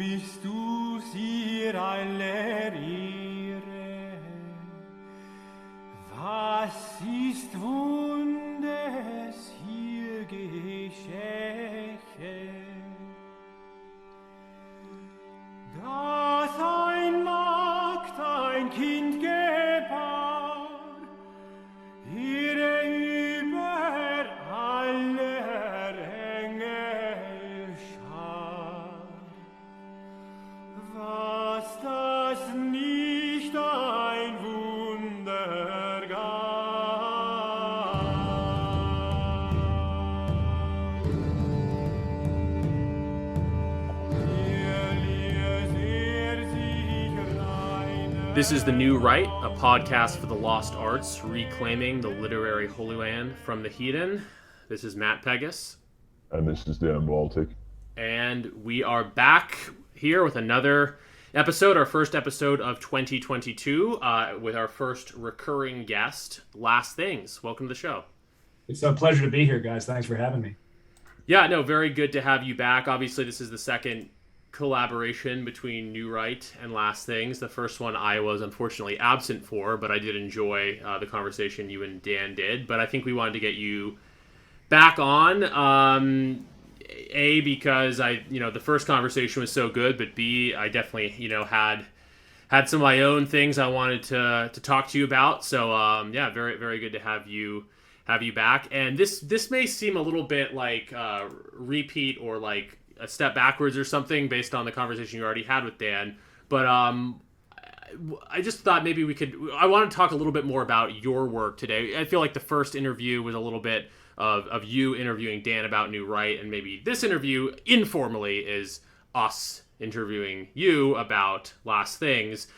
bist du ihr aller Ehre. Was ist Wundes hier geschehen? Dass ein Magd ein Kind gebar, ihre über aller Engel Schar. Was das nicht ein Wunder gab. This is The New Right, a podcast for the lost arts, reclaiming the literary Holy Land from the heathen. This is Matt Pegas. And this is Dan Baltic. And we are back here with another episode, our first episode of 2022, with our first recurring guest, Last Things. Welcome to the show. It's a pleasure to be here, guys. Thanks for having me. Yeah, no, very good to have you back. Obviously, this is the second collaboration between New Right and Last Things. The first one I was unfortunately absent for, but I did enjoy the conversation you and Dan did. But I think we wanted to get you back on, A, because the first conversation was so good, but B, I definitely, had some of my own things I wanted to talk to you about. So, very, very good to have you back. And this may seem a little bit like repeat or like a step backwards or something based on the conversation you already had with Dan. But I just thought maybe I want to talk a little bit more about your work today. I feel like the first interview was a little bit of you interviewing Dan about New Right, and maybe this interview informally is us interviewing you about Last Things.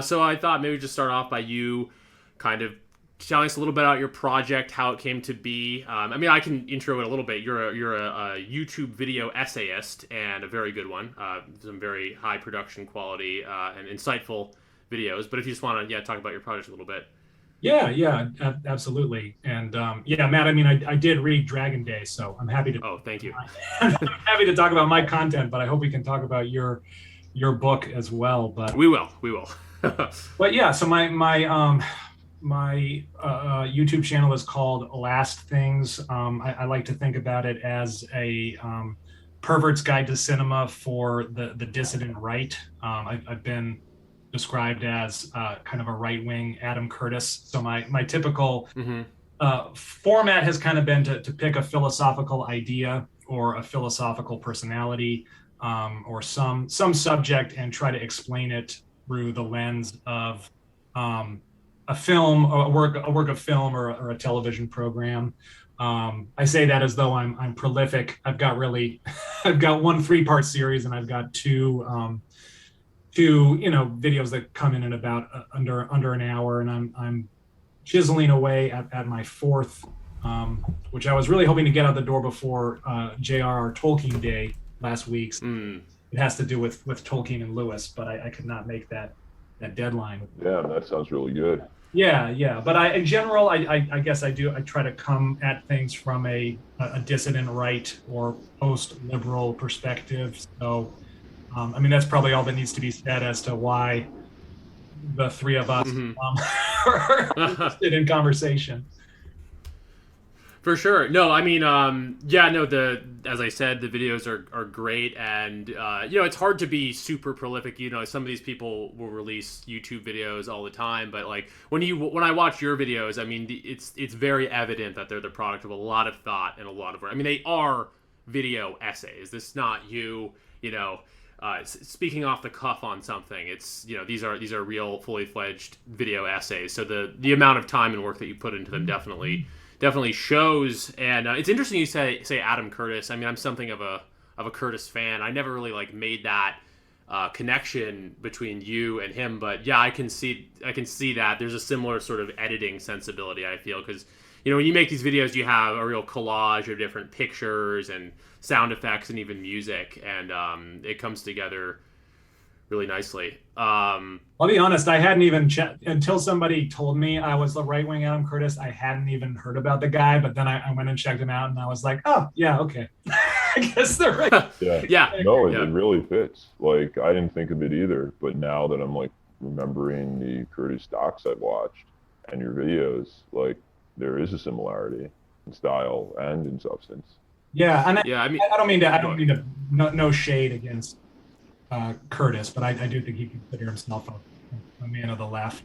So I thought maybe just start off by you kind of telling us a little bit about your project, how it came to be. I can intro it a little bit. You're a YouTube video essayist, and a very good one. Some very high production quality and insightful videos. But if you just want to talk about your project a little bit. Yeah, absolutely. And Matt, I did read Dragon Day, so I'm happy to. Oh, thank you. I'm happy to talk about my content, but I hope we can talk about your book as well. But we will. But yeah, so my YouTube channel is called Last Things. I like to think about it as a pervert's guide to cinema for the dissident right. I've been described as kind of a right-wing Adam Curtis. So my typical format has kind of been to pick a philosophical idea or a philosophical personality or some subject and try to explain it through the lens of a film, a work of film, or a television program. I say that as though I'm prolific. I've got one 3-part series, and I've got two videos that come in about under an hour, and I'm chiseling away at my 4th, which I was really hoping to get out the door before J.R.R. Tolkien Day last week. It has to do with Tolkien and Lewis, but I could not make that deadline. Yeah, that sounds really good. Yeah. But in general, I guess I try to come at things from a dissident right or post-liberal perspective. So, that's probably all that needs to be said as to why the three of us are interested in conversation. For sure. No, as I said, the videos are great, and it's hard to be super prolific. Some of these people will release YouTube videos all the time, but like when I watch your videos, it's very evident that they're the product of a lot of thought and a lot of work. They are video essays. This is not you, speaking off the cuff on something. It's these are real fully fledged video essays. So the amount of time and work that you put into them definitely shows. And it's interesting you say Adam Curtis. I'm something of a Curtis fan. I never really made that connection between you and him, but yeah, I can see that there's a similar sort of editing sensibility, I feel, because when you make these videos, you have a real collage of different pictures and sound effects and even music, and it comes together really nicely. I'll be honest, I hadn't even until somebody told me I was the right-wing Adam Curtis. I hadn't even heard about the guy, but then I went and checked him out, and I was like, oh yeah, okay. I guess they're right. Yeah. Yeah. No, Yeah. it really fits. Like, I didn't think of it either, but now that I'm like remembering the Curtis docs I've watched and your videos, like, there is a similarity in style and in substance. Yeah, and Yeah. I mean, I don't mean to no shade against Curtis, but I do think he considers himself a man of the left.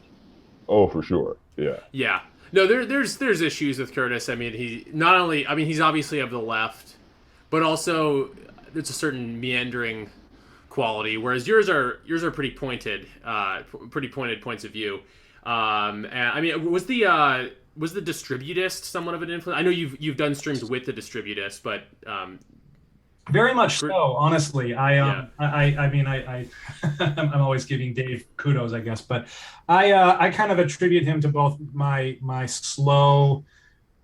Oh, for sure. Yeah. yeah. No, there's issues with Curtis. I mean, he's obviously of the left, but also there's a certain meandering quality, whereas yours are pretty pointed points of view. And I mean, was the Distributist somewhat of an influence? I know you've done streams with the Distributist, but Very much so, honestly. Yeah. I mean, I'm always giving Dave kudos, I guess, but I kind of attribute him to both my slow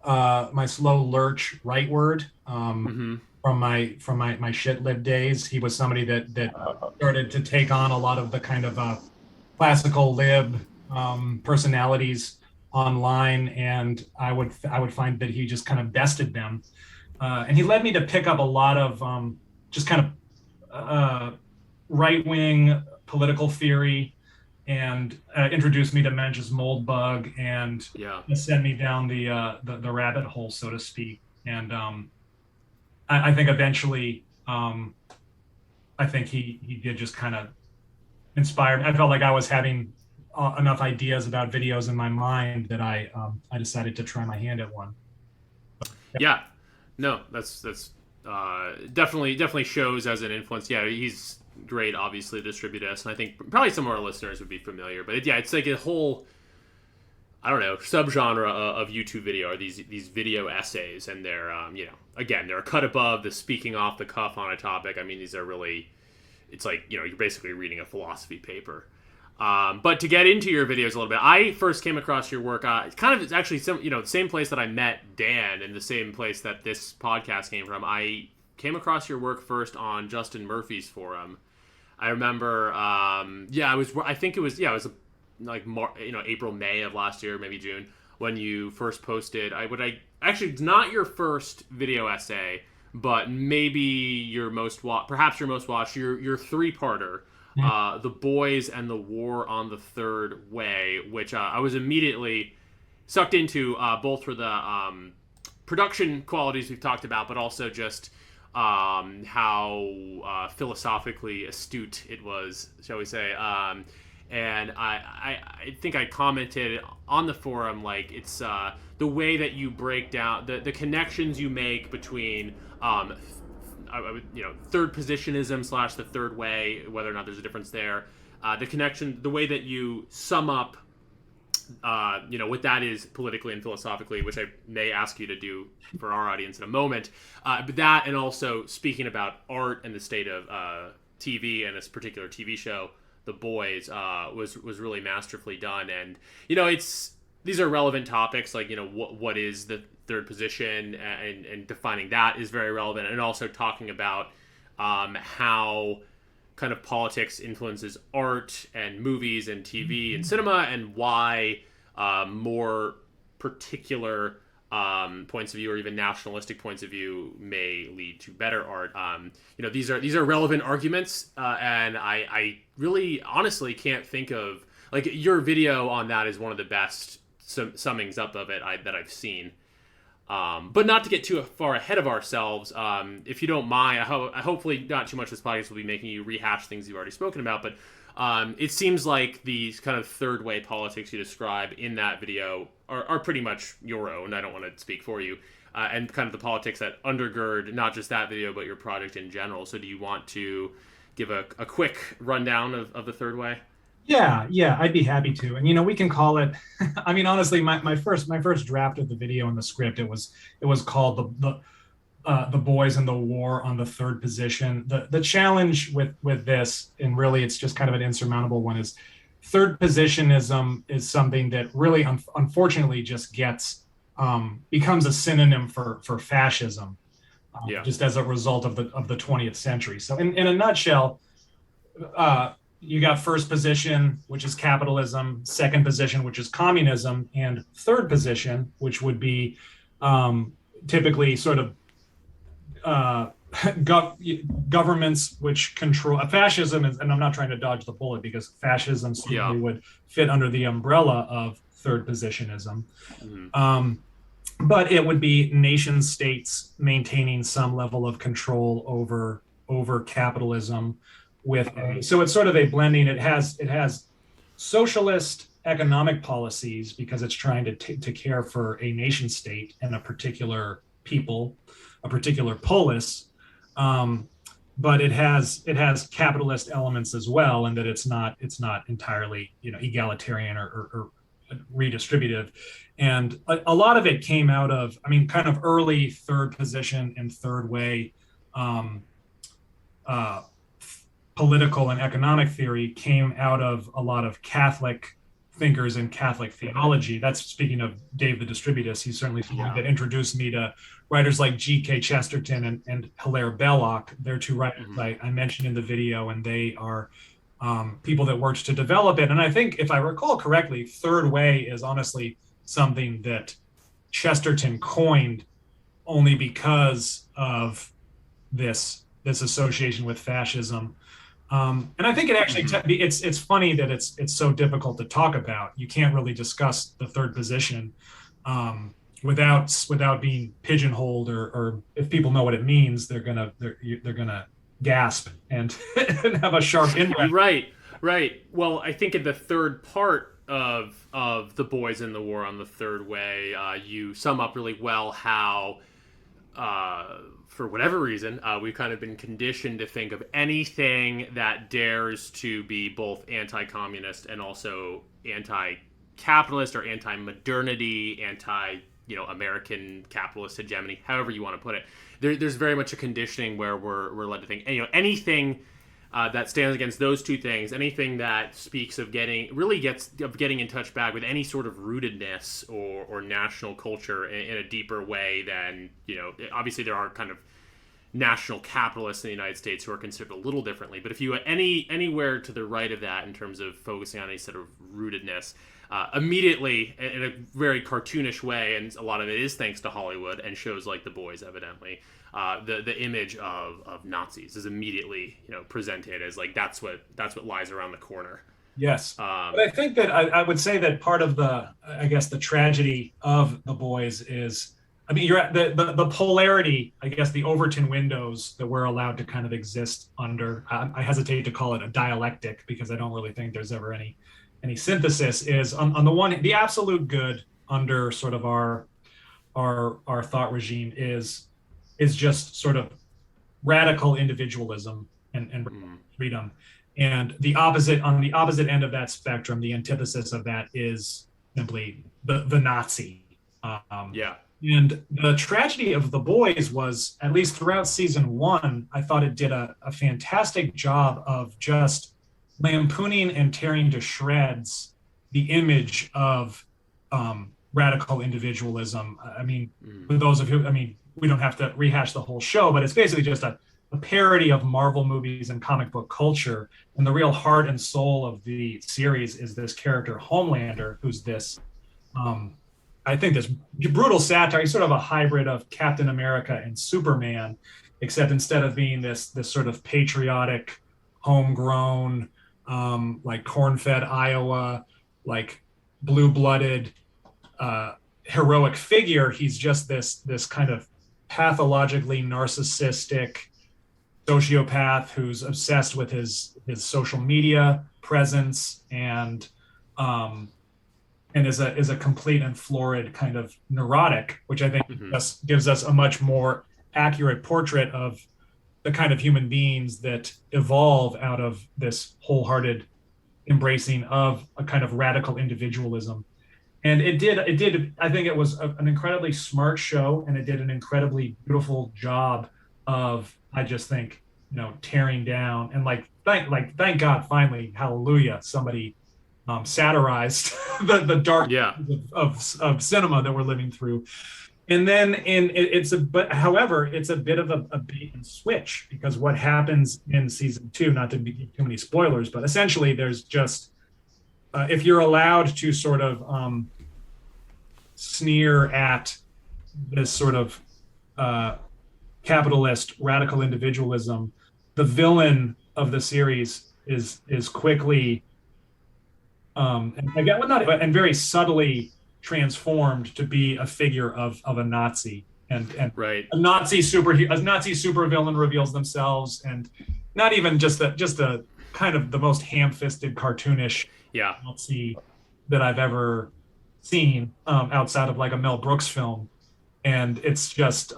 lurch rightward from my shit lib days. He was somebody that started to take on a lot of the kind of classical lib personalities online, and I would find that he just kind of bested them. And he led me to pick up a lot of just kind of right-wing political theory, and introduced me to Mensch's Moldbug, and sent me down the rabbit hole, so to speak. And I think eventually, I think he did just kind of inspire me. I felt like I was having enough ideas about videos in my mind that I decided to try my hand at one. Yeah. No, that's definitely shows as an influence. Yeah, he's great, obviously, Distributist, and I think probably some of our listeners would be familiar. But it's like a whole, I don't know, subgenre of YouTube video are these video essays, and they're again, they're a cut above the speaking off the cuff on a topic. I mean, these are really, it's like, you're basically reading a philosophy paper. But to get into your videos a little bit, I first came across your work. It's actually the same place that I met Dan, and the same place that this podcast came from. I came across your work first on Justin Murphy's forum. I remember, it was April, May of last year, maybe June, when you first posted. Actually, it's not your first video essay, but maybe your most watched, your three-parter. The Boys and the War on the Third Way, which I was immediately sucked into, both for the production qualities we've talked about, but also just how philosophically astute it was, shall we say. And I think I commented on the forum, like, it's the way that you break down the connections you make between third positionism / the third way, whether or not there's a difference there. The connection, the way that you sum up, what that is politically and philosophically, which I may ask you to do for our audience in a moment. But that, and also speaking about art and the state of TV and this particular TV show, The Boys, was really masterfully done. And these are relevant topics, like what is the third position, and defining that is very relevant, and also talking about how kind of politics influences art and movies and TV and cinema, and why more particular points of view, or even nationalistic points of view, may lead to better art. These are relevant arguments, and I really honestly can't think of, like, your video on that is one of the best summings up of it that I've seen. But not to get too far ahead of ourselves, if you don't mind, hopefully not too much of this podcast will be making you rehash things you've already spoken about, but it seems like the kind of third way politics you describe in that video are pretty much your own. I don't want to speak for you, and kind of the politics that undergird not just that video, but your project in general. So do you want to give a quick rundown of the third way? Yeah, I'd be happy to. And we can call it. I mean, honestly, my first draft of the video and the script, it was called the Boys and the War on the Third Position. The challenge with this, and really it's just kind of an insurmountable one, is third positionism is something that really unfortunately just becomes a synonym for fascism, just as a result of the 20th century. So in a nutshell, you got first position, which is capitalism, second position, which is communism, and third position, which would be typically sort of governments which control fascism is, and I'm not trying to dodge the bullet because fascism certainly would fit under the umbrella of third positionism. But it would be nation states maintaining some level of control over capitalism so it's sort of a blending. It has socialist economic policies because it's trying to care for a nation state and a particular people, a particular polis. But it has capitalist elements as well, and that it's not entirely egalitarian or redistributive. And a lot of it came out of, kind of early third position and third way political and economic theory came out of a lot of Catholic thinkers and Catholic theology. That's speaking of Dave the Distributist. He's certainly someone that introduced me to writers like G.K. Chesterton and Hilaire Belloc. They're two writers I mentioned in the video, and they are people that worked to develop it. And I think, if I recall correctly, third way is honestly something that Chesterton coined only because of this association with fascism. And I think it actually it's funny that it's so difficult to talk about. You can't really discuss the third position without being pigeonholed, or if people know what it means, they're gonna gasp and have a sharp insight. Right. Well, I think in the third part of The Boys in the War on the Third Way, you sum up really well how, for whatever reason, we've kind of been conditioned to think of anything that dares to be both anti-communist and also anti-capitalist or anti-modernity, American capitalist hegemony, however you want to put it. There's very much a conditioning where we're led to think, anything that stands against those two things, anything that speaks of getting in touch back with any sort of rootedness or national culture in a deeper way than, obviously there are kind of national capitalists in the United States who are considered a little differently. But if you anywhere to the right of that in terms of focusing on any sort of rootedness, immediately in a very cartoonish way, and a lot of it is thanks to Hollywood and shows like The Boys, evidently, the image of Nazis is immediately presented as like that's what lies around the corner. Yes, but I think that I would say that part of the tragedy of The Boys is, you're at the polarity, the Overton windows that we're allowed to kind of exist under. I hesitate to call it a dialectic because I don't really think there's ever any synthesis. Is on the one, the absolute good under sort of our thought regime is just sort of radical individualism and freedom, and on the opposite end of that spectrum, the antithesis of that is simply the Nazi. And the tragedy of The Boys was, at least throughout season one, I thought it did a fantastic job of just lampooning and tearing to shreds the image of radical individualism. For those of you, we don't have to rehash the whole show, but it's basically just a parody of Marvel movies and comic book culture. And the real heart and soul of the series is this character Homelander, who's this, I think, this brutal satire. He's sort of a hybrid of Captain America and Superman, except instead of being this sort of patriotic, homegrown, like corn-fed Iowa, like blue-blooded, heroic figure, he's just this kind of pathologically narcissistic sociopath who's obsessed with his social media presence and is a complete and florid kind of neurotic, which I think gives us a much more accurate portrait of the kind of human beings that evolve out of this wholehearted embracing of a kind of radical individualism. And it did. I think it was an incredibly smart show, and it did an incredibly beautiful job of, I just think, tearing down and thank God, finally, hallelujah, somebody satirized the dark of cinema that we're living through. And then however, it's a bit of a bait and switch, because what happens in season 2, not to be too many spoilers, but essentially there's just, if you're allowed to sort of sneer at this sort of capitalist radical individualism, the villain of the series is quickly and again, well, not and very subtly transformed to be a figure of a Nazi, and Right. a Nazi supervillain reveals themselves, and not even just a kind of the most ham-fisted, cartoonish Yeah. Nazi that I've ever seen, outside of like a Mel Brooks film, and it's just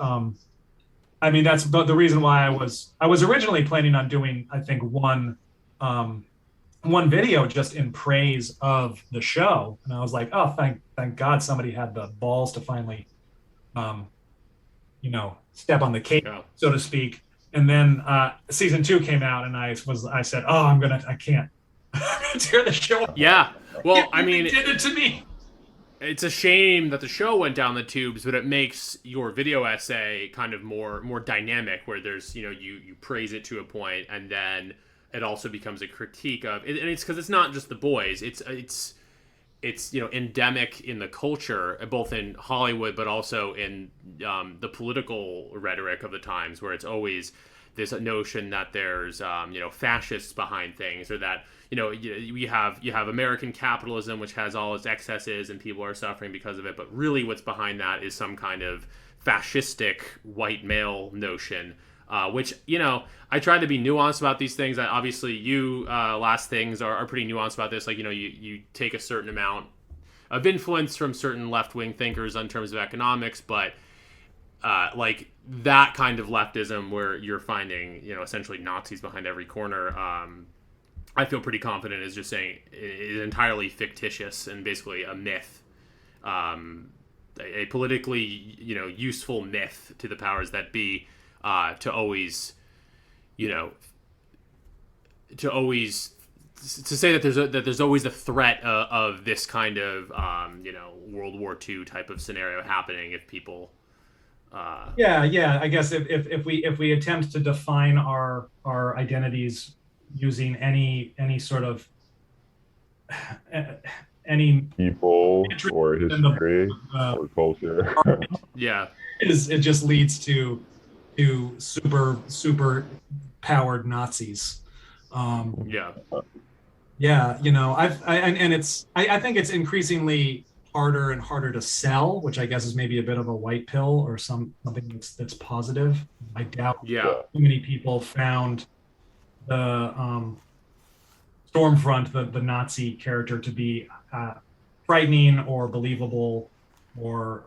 I mean, that's the reason why I was originally planning on doing, I think, one video just in praise of the show, and I was like, oh, thank God somebody had the balls to finally, step on the cake, Yeah. so to speak. And then season 2 came out, and I said, oh, I can't tear the show apart. Yeah. Well, I mean, They did it to me. it's a shame that the show went down the tubes, but it makes your video essay kind of more dynamic, where there's, you praise it to a point, and then it also becomes a critique of it. And it's because it's not just the boys. It's endemic in the culture, both in Hollywood, but also in the political rhetoric of the times, where it's always this notion that there's fascists behind things, or that you have American capitalism, which has all its excesses and people are suffering because of it, but really what's behind that is some kind of fascistic white male notion, which I try to be nuanced about these things. Obviously you Last Things are pretty nuanced about this. Like, you take a certain amount of influence from certain left-wing thinkers in terms of economics, but like that kind of leftism where you're finding essentially Nazis behind every corner, I feel pretty confident is just saying is entirely fictitious and basically a myth, a politically useful myth to the powers that be, to always to say that there's always a threat of this kind of World War II type of scenario happening if people. Yeah. I guess if we attempt to define our identities using any sort of any people or history or culture. Yeah. It just leads to super powered Nazis. Yeah. Yeah, I think it's increasingly harder and harder to sell, which I guess is maybe a bit of a white pill or something that's positive. I doubt Yeah. too many people found the Stormfront, the Nazi character, to be frightening or believable or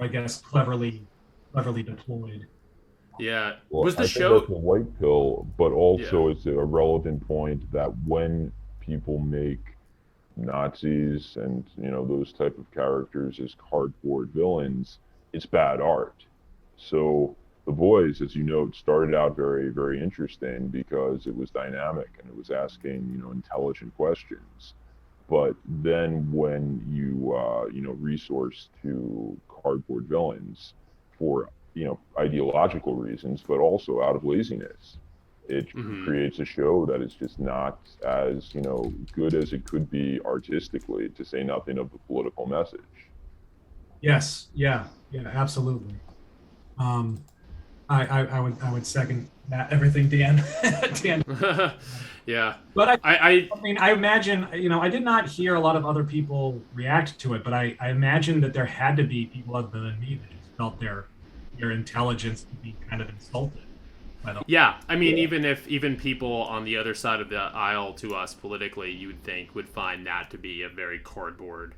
I guess cleverly deployed. Yeah. Well, Was the I think show? that's a white pill, but also it's a relevant point that when people make Nazis and those type of characters as cardboard villains, it's bad art. So The Boys, as you note, started out very, very interesting because it was dynamic and it was asking intelligent questions. But then when you resource to cardboard villains for ideological reasons, but also out of laziness, it creates a show that is just not as good as it could be artistically, to say nothing of the political message. Yes, yeah, absolutely. I would second that, everything Dan. Yeah. But I mean, I imagine, I did not hear a lot of other people react to it, but I imagine that there had to be people other than me that just felt their intelligence to be kind of insulted by the. Yeah, I mean, even people on the other side of the aisle to us politically, you would think would find that to be a very cardboard,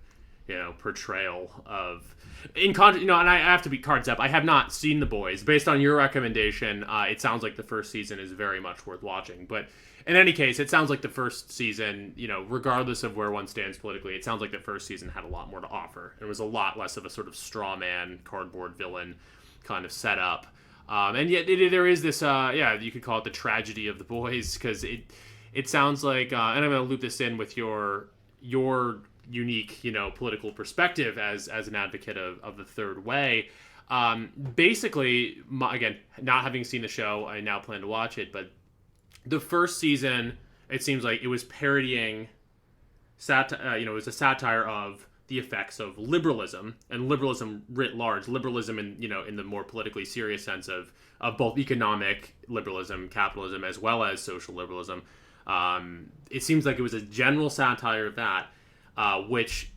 portrayal of. And I have to be cards up. I have not seen The Boys. Based on your recommendation, it sounds like the first season is very much worth watching. But in any case, it sounds like the first season, regardless of where one stands politically, it sounds like the first season had a lot more to offer. It was a lot less of a sort of straw man, cardboard villain kind of setup. And yet there is this, you could call it the tragedy of The Boys, because it sounds like, and I'm going to loop this in with your unique, political perspective as an advocate of the third way. Basically, again, not having seen the show, I now plan to watch it, but the first season, it seems like it was parodying it was a satire of the effects of liberalism and liberalism writ large, liberalism in, you know, in the more politically serious sense of both economic liberalism, capitalism, as well as social liberalism. It seems like it was a general satire of that, which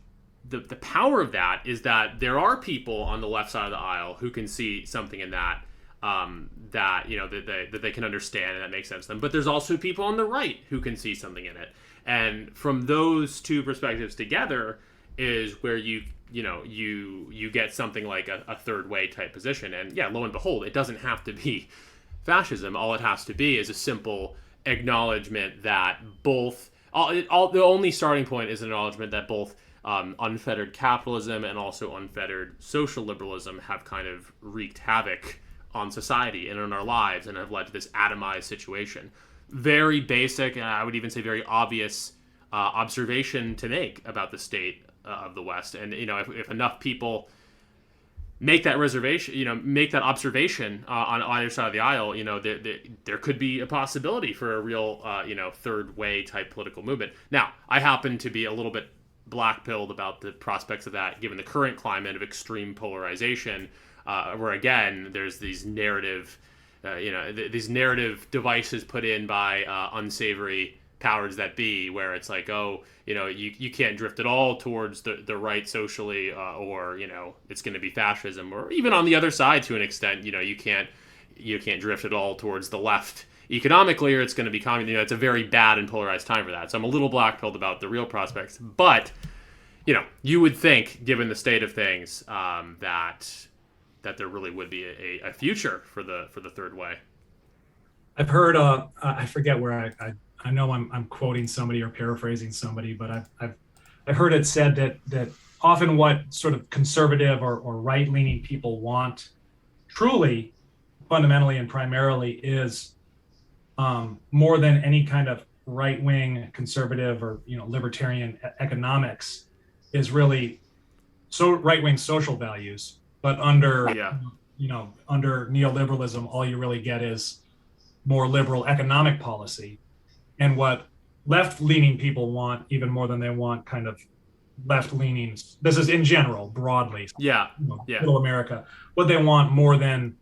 the power of that is that there are people on the left side of the aisle who can see something in that, that, you know, that they can understand and that makes sense to them. But there's also people on the right who can see something in it. And from those two perspectives together is where you get something like a third way type position. And yeah, lo and behold, it doesn't have to be fascism. All it has to be is a simple acknowledgement that both the only starting point is an acknowledgement that both unfettered capitalism and also unfettered social liberalism have kind of wreaked havoc on society and in our lives and have led to this atomized situation. Very basic, and I would even say very obvious observation to make about the state of the West. And, you know, if enough people make that reservation, you know, make that observation on either side of the aisle, you know, there could be a possibility for a real, you know, third way type political movement. Now, I happen to be a little bit black-pilled about the prospects of that, given the current climate of extreme polarization, where again, there's these narrative, these narrative devices put in by unsavory powers that be, where it's like, oh, you know, you can't drift at all towards the right socially, or, you know, it's going to be fascism, or even on the other side to an extent, you know, you can't drift at all towards the left economically, or it's going to be communism. You know, it's a very bad and polarized time for that. So I'm a little black-pilled about the real prospects, but, you know, you would think, given the state of things, that there really would be a future for the third way. I've heard, I forget where I know I'm quoting somebody or paraphrasing somebody, but I've heard it said that often what sort of conservative or right-leaning people want, truly, fundamentally and primarily, is more than any kind of right-wing conservative or, you know, libertarian economics, is really so right-wing social values. But under under neoliberalism, all you really get is more liberal economic policy. And what left-leaning people want, even more than they want kind of left-leaning, this is in general, broadly, middle America, what they want more than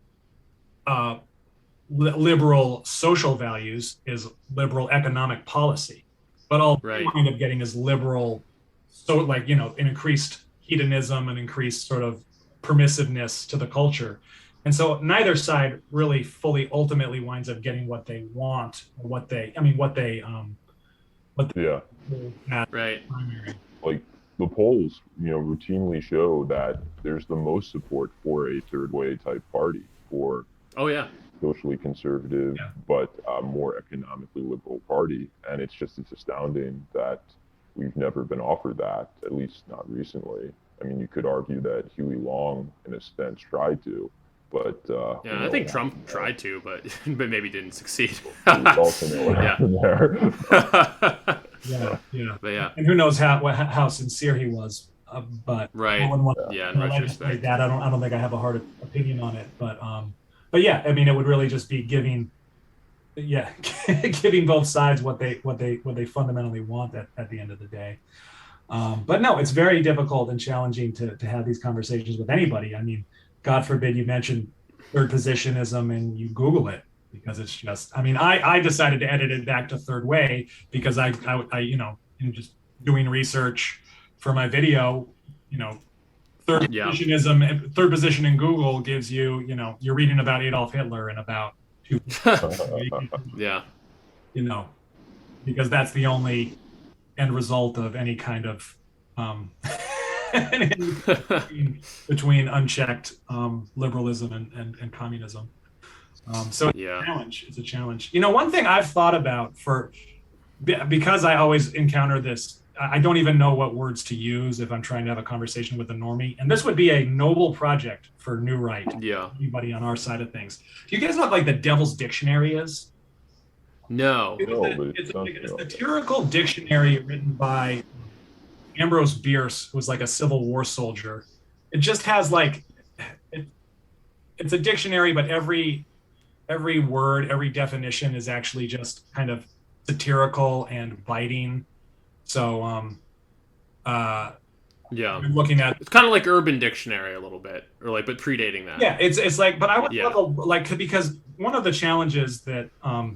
liberal social values is liberal economic policy. But all they wind up getting is liberal, so like, you know, an increased hedonism and increased sort of permissiveness to the culture. And so neither side really fully ultimately winds up getting what they want, or what they right. Primary. Like the polls, you know, routinely show that there's the most support for a third way type party, for socially conservative but more economically liberal party. And it's astounding that we've never been offered that, at least not recently. I mean, you could argue that Huey Long, in a sense, tried to, but I think Trump tried to, but maybe didn't succeed. Also know what happened there. But and who knows how sincere he was, but right, in retrospect, that I don't think I have a hard opinion on it, but yeah, I mean, it would really just be giving both sides what they fundamentally want at the end of the day. But no, it's very difficult and challenging to have these conversations with anybody. I mean, God forbid you mention third positionism and you Google it, because it's just, I mean, I decided to edit it back to third way because I you know, just doing research for my video, you know, third position in Google gives you, you know, you're reading about Adolf Hitler and about you know, because that's the only end result of any kind of between unchecked liberalism and communism. So it's a challenge. You know, one thing I've thought about because I always encounter this, I don't even know what words to use if I'm trying to have a conversation with a normie. And this would be a noble project for New Right. Yeah. Anybody on our side of things. Do you guys know what, like, the Devil's Dictionary is? No. It's a satirical dictionary written by Ambrose Bierce, who was like a Civil War soldier. It just has like, it's a dictionary, but every word, every definition is actually just kind of satirical and biting. So Yeah. I'm looking at. It's kind of like Urban Dictionary a little bit, or like, but predating that. Yeah, it's like, but I would Yeah. love because one of the challenges that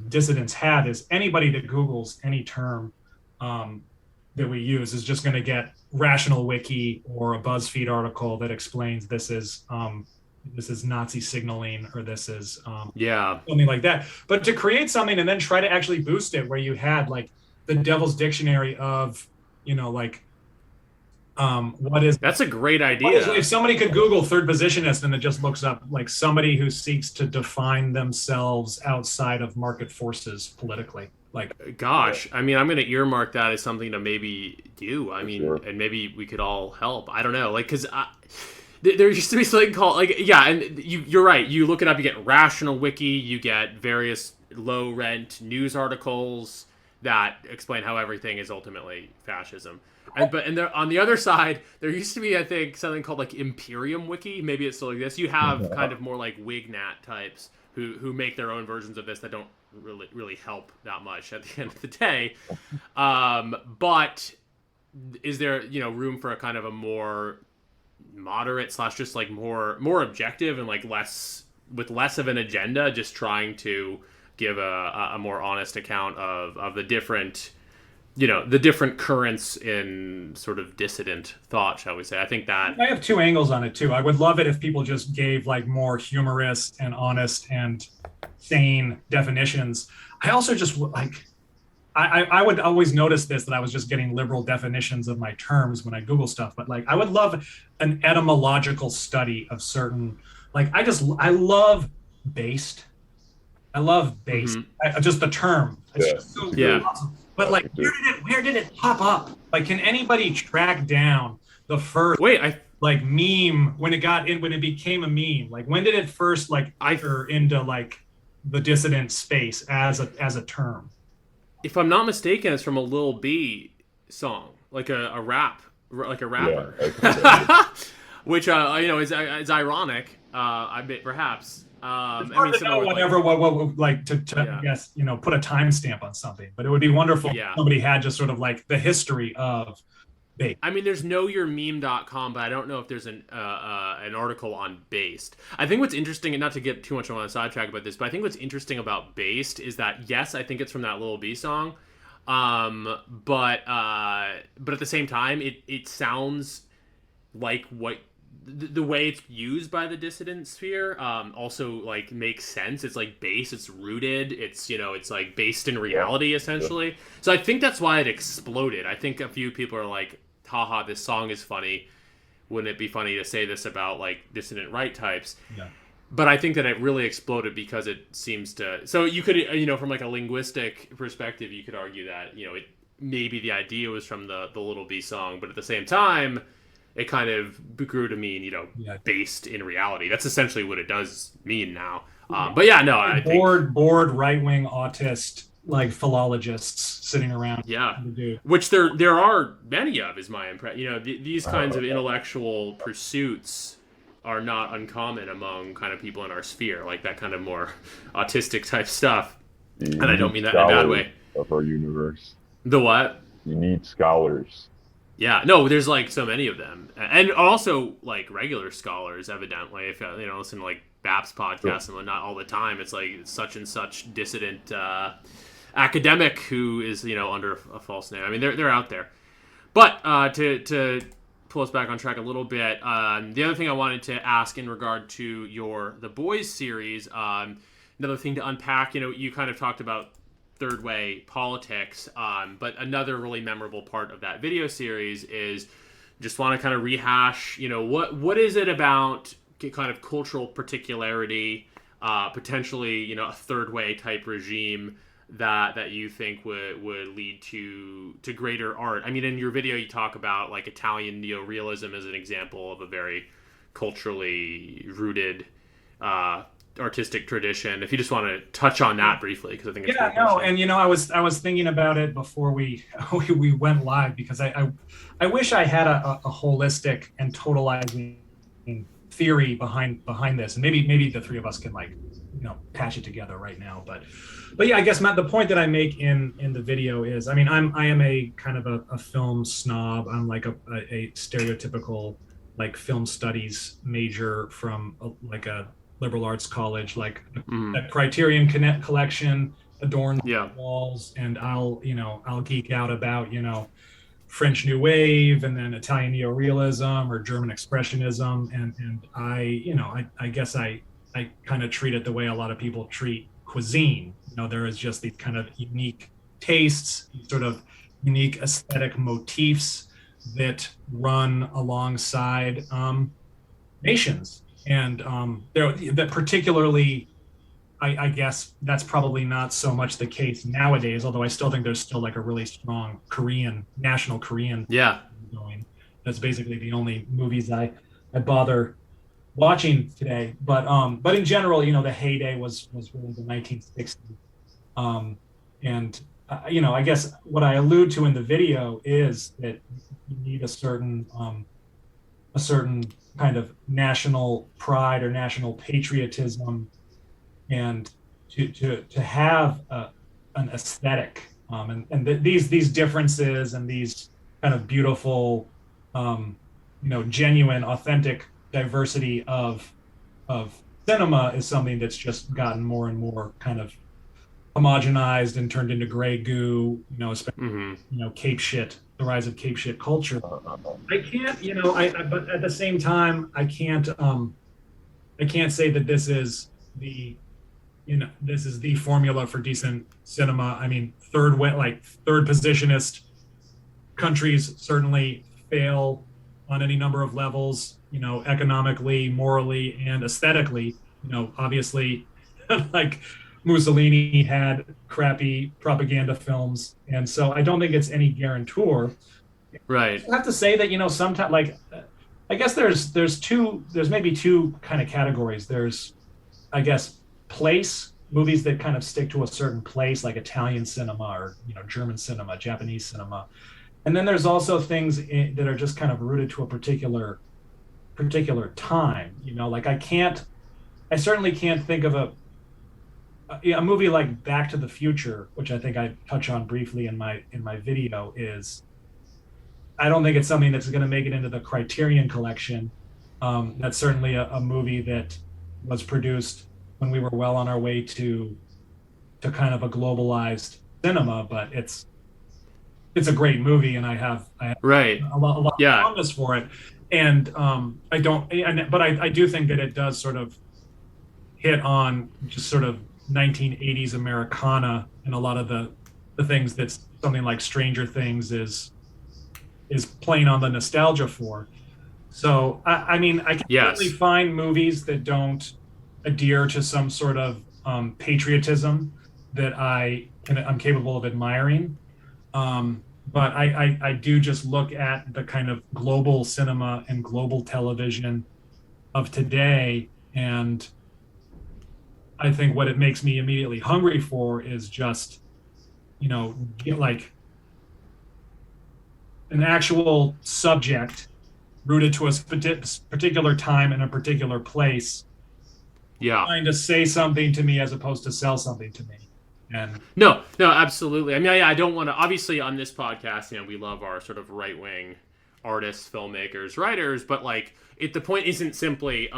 dissidents had is anybody that Googles any term that we use is just going to get Rational Wiki or a BuzzFeed article that explains this is Nazi signaling, or this is something like that. But to create something and then try to actually boost it, where you had like the Devil's Dictionary of, that's a great idea. If somebody could Google third positionist and it just looks up like somebody who seeks to define themselves outside of market forces politically. Like, gosh, I mean, I'm going to earmark that as something to maybe do. I mean, sure. and maybe we could all help. I don't know, like, because there used to be something called, like, yeah, and you're right. You look it up, you get Rational Wiki, you get various low rent news articles that explain how everything is ultimately fascism. And on the other side, there used to be, I think, something called like Imperium Wiki. Maybe it still exists. You have kind of more like Wignat types who make their own versions of this that don't really help that much at the end of the day. But is there room for a kind of a more moderate / just like more objective and like less of an agenda, just trying to give a more honest account of the different the different currents in sort of dissident thought, shall we say. I think that I have two angles on it too. I would love it if people just gave like more humorous and honest and sane definitions. I also just like, I would always notice this, that I was just getting liberal definitions of my terms when I Google stuff, but like I would love an etymological study of certain, like I love based. I love based. Just the term. It's just so awesome. But like, where did it pop up? Like, can anybody track down the first meme when it became a meme? Like, when did it first enter into like the dissident space as a term? If I'm not mistaken, it's from a Lil B song, like a rapper, which is ironic. I bet perhaps. It's hard to know whatever I guess put a timestamp on something, but it would be wonderful if somebody had just sort of like the history of Based. I mean, there's knowyourmeme.com, but I don't know if there's an article on Based. I think what's interesting, and not to get too much on a sidetrack about this, but I think what's interesting about Based is that, yes, I think it's from that Lil B song, but at the same time, it sounds like what the way it's used by the dissident sphere also like makes sense. It's like base, it's rooted, it's it's like based in reality essentially. So I think that's why it exploded. I think a few people are like, haha, this song is funny. Wouldn't it be funny to say this about like dissident right types? Yeah. But I think that it really exploded because it seems to. So you could from like a linguistic perspective, you could argue that it maybe the idea was from the Little B song, but at the same time, it kind of grew to mean, based in reality. That's essentially what it does mean now. But yeah, no, I think bored right-wing autist like philologists sitting around. Yeah, which there are many of, is my impression. These kinds of intellectual pursuits are not uncommon among kind of people in our sphere, like that kind of more autistic type stuff. And I don't mean that in a bad way. Of our universe. The what? You need scholars. Yeah, no, there's like so many of them, and also like regular scholars. Evidently, if listen to like BAPS podcasts and whatnot all the time, it's like such and such dissident academic who is under a false name. I mean, they're out there. But to pull us back on track a little bit, the other thing I wanted to ask in regard to the Boys series, another thing to unpack. You kind of talked about third way politics, but another really memorable part of that video series is just want to kind of rehash what is it about kind of cultural particularity, potentially a third way type regime that you think would lead to greater art. I mean, in your video you talk about like Italian neorealism as an example of a very culturally rooted artistic tradition. If you just want to touch on that briefly, because I think it's and I was thinking about it before we went live, because I wish I had a holistic and totalizing theory behind this, and maybe the three of us can like patch it together right now. But yeah, I guess the point that I make in the video is, I mean, I am a kind of a film snob. I'm like a stereotypical like film studies major from like a liberal arts college, like that Criterion collection adorns the walls, and I'll geek out about French New Wave and then Italian neorealism or German expressionism, and I guess I kind of treat it the way a lot of people treat cuisine. There is just these kind of unique tastes, sort of unique aesthetic motifs that run alongside nations, and that particularly, I guess that's probably not so much the case nowadays, although I still think there's still like a really strong national Korean going. That's basically the only movies I bother watching today. But in general, the heyday was really the 1960s. And I guess what I allude to in the video is that you need a certain kind of national pride or national patriotism, and to have an aesthetic, and these differences and these kind of beautiful, genuine, authentic diversity of cinema is something that's just gotten more and more kind of homogenized and turned into gray goo, especially Cape shit, the rise of Cape shit culture. I can't, but at the same time, I can't say that this is the formula for decent cinema. I mean, third positionist countries certainly fail on any number of levels, economically, morally, and aesthetically. Obviously, like Mussolini had crappy propaganda films, and so I don't think it's any guarantor. Right. I have to say that sometimes, like, I guess there's maybe two kind of categories. There's, I guess, movies that kind of stick to a certain place, like Italian cinema or German cinema, Japanese cinema, and then there's also things that are just kind of rooted to a particular time. Like I certainly can't think of a movie like Back to the Future, which I think I touch on briefly in my video. I don't think it's something that's going to make it into the Criterion collection. That's certainly a movie that was produced when we were well on our way to kind of a globalized cinema, but it's a great movie, and I have right a lot of fondness for it. And I do think that it does sort of hit on just sort of 1980s Americana, and a lot of the things that something like Stranger Things is playing on the nostalgia for. So I mean, I can certainly find movies that don't adhere to some sort of patriotism that I'm capable of admiring. But I do just look at the kind of global cinema and global television of today, and I think what it makes me immediately hungry for is just, like an actual subject rooted to a particular time in a particular place, trying to say something to me as opposed to sell something to me. And no, absolutely. I mean, I don't want to. Obviously, on this podcast, we love our sort of right-wing artists, filmmakers, writers, but like, the point isn't simply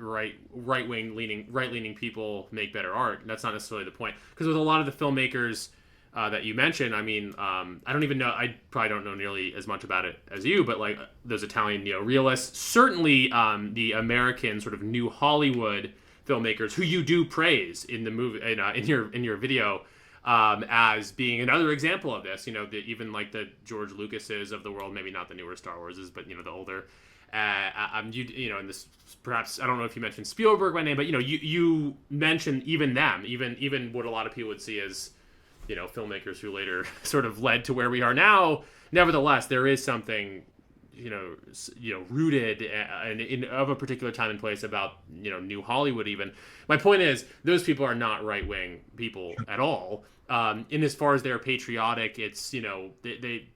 right-leaning people make better art. That's not necessarily the point. Because with a lot of the filmmakers that you mentioned, I mean, I don't even know. I probably don't know nearly as much about it as you, but like those Italian neorealists, certainly the American sort of new Hollywood filmmakers who you do praise in the movie in your video as being another example of this. Even like the George Lucases of the world, maybe not the newer Star Warses, but the older. And this, perhaps, I don't know if you mentioned Spielberg by name, but you mentioned even them, even what a lot of people would see as filmmakers who later sort of led to where we are now. Nevertheless, there is something rooted in of a particular time and place about New Hollywood. Even my point is, those people are not right wing people at all. In as far as they're patriotic, it's they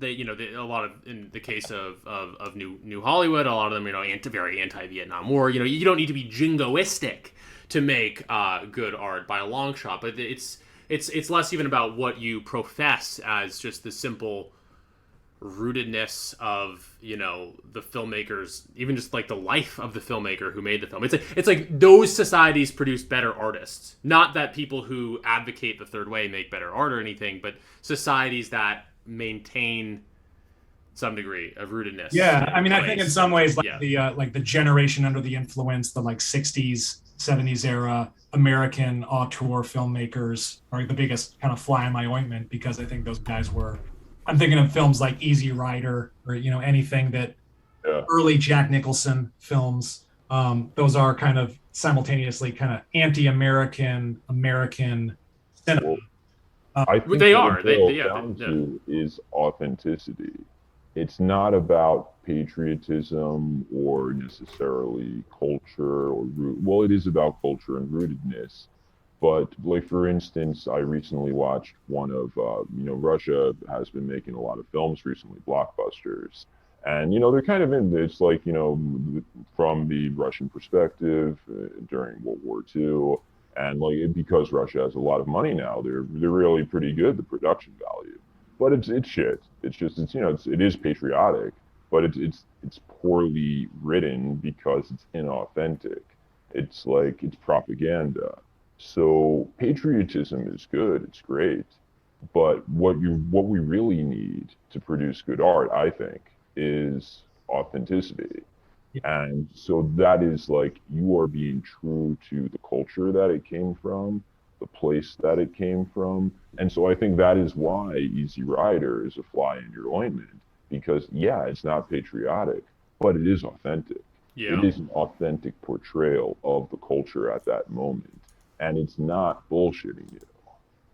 a lot of, in the case of new Hollywood, a lot of them, very anti-Vietnam War. You don't need to be jingoistic to make good art by a long shot, but it's less even about what you profess as just the simple rootedness of the filmmakers, even just like the life of the filmmaker who made the film. It's like those societies produce better artists. Not that people who advocate the third way make better art or anything, but societies that maintain some degree of rootedness. Yeah, I mean, I think in some ways, the generation under the influence, the like 60s, 70s era American auteur filmmakers are the biggest kind of fly in my ointment, because I think those guys were. I'm thinking of films like Easy Rider, or anything that early Jack Nicholson films. Those are kind of simultaneously kind of anti-American American cinema. I think they what are. it boils down to is authenticity. It's not about patriotism or necessarily culture or root. Well, it is about culture and rootedness. But like, for instance, I recently watched one of, Russia has been making a lot of films recently, blockbusters. And, they're kind of in this, like, from the Russian perspective during World War II. And like, because Russia has a lot of money now, they're really pretty good, the production value. But it's shit. It's just, it is patriotic, but it's poorly written because it's inauthentic. It's like, it's propaganda. So patriotism is good, it's great, but what we really need to produce good art, I think, is authenticity. And so that is like, you are being true to the culture that it came from, the place that it came from. And so I think that is why Easy Rider is a fly in your ointment, because it's not patriotic, but it is authentic. Yeah. It is an authentic portrayal of the culture at that moment. And it's not bullshitting you.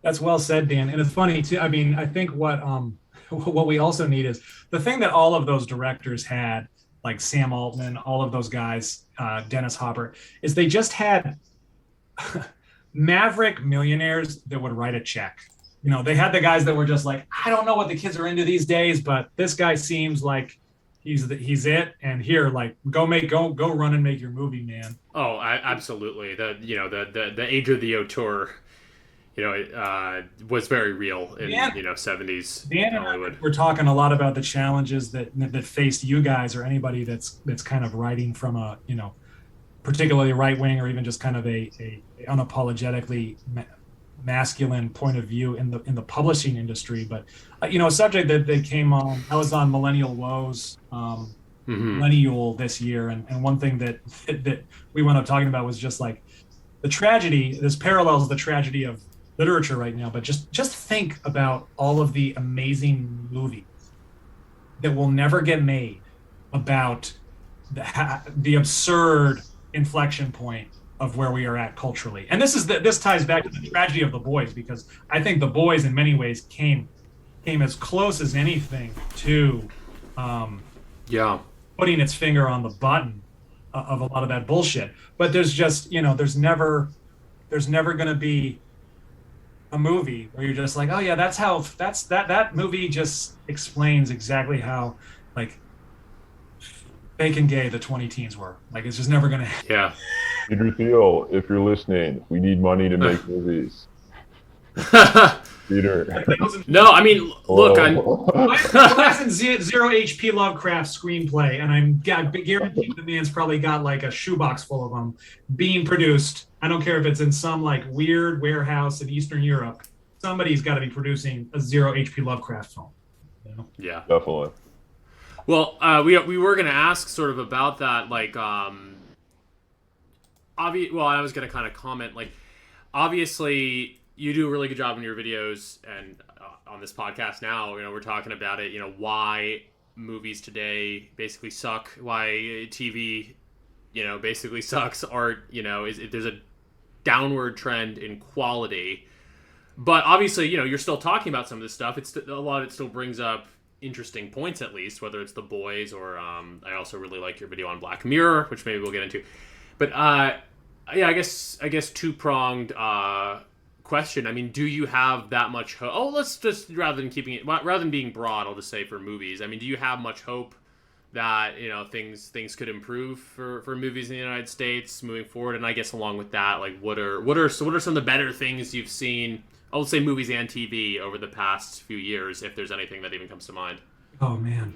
That's well said, Dan. And it's funny too. I mean, I think what we also need is the thing that all of those directors had, like Sam Altman, all of those guys, Dennis Hopper, is they just had maverick millionaires that would write a check. They had the guys that were just like, I don't know what the kids are into these days, but this guy seems like he's it, and here, like, go run and make your movie, man. Oh, absolutely. The age of the auteur, was very real in 70s Hollywood. We're talking a lot about the challenges that faced you guys or anybody that's kind of writing from a particularly right wing or even just kind of a unapologetically masculine point of view in the publishing industry. But a subject that they came on, I was on Millennial Woes Millennial this year, and one thing that we wound up talking about was just like the tragedy. This parallels the tragedy of literature right now, but just think about all of the amazing movies that will never get made about the absurd inflection point of where we are at culturally. And this ties back to the tragedy of The Boys, because I think The Boys in many ways came as close as anything to putting its finger on the button of a lot of that bullshit. But there's just, there's never going to be a movie where you're just like, oh yeah, that movie just explains exactly how like fake and gay the 20 teens were. Like, it's just never going to happen. Yeah. Peter Thiel, if you're listening, we need money to make movies. Peter. No, I mean, look, I wasn't Zero HP Lovecraft screenplay, and I'm guaranteed the man's probably got like a shoebox full of them being produced. I don't care if it's in some like weird warehouse in Eastern Europe. Somebody's got to be producing a Zero HP Lovecraft film. Yeah, definitely. Well, we were gonna ask sort of about that, like, I was gonna kind of comment, like, obviously you do a really good job in your videos, and on this podcast now, we're talking about it, why movies today basically suck, why TV, basically sucks, art, there's a downward trend in quality, but obviously, you're still talking about some of this stuff. A lot of it still brings up interesting points, at least, whether it's The Boys or I also really like your video on Black Mirror, which maybe we'll get into. But I guess two-pronged question. I mean, do you have that much hope? Oh, let's just rather than being broad, I'll just say for movies. I mean, do you have much hope that things could improve for movies in the United States moving forward? And I guess along with that, like what are some of the better things you've seen? I'll say movies and TV over the past few years, if there's anything that even comes to mind. Oh man.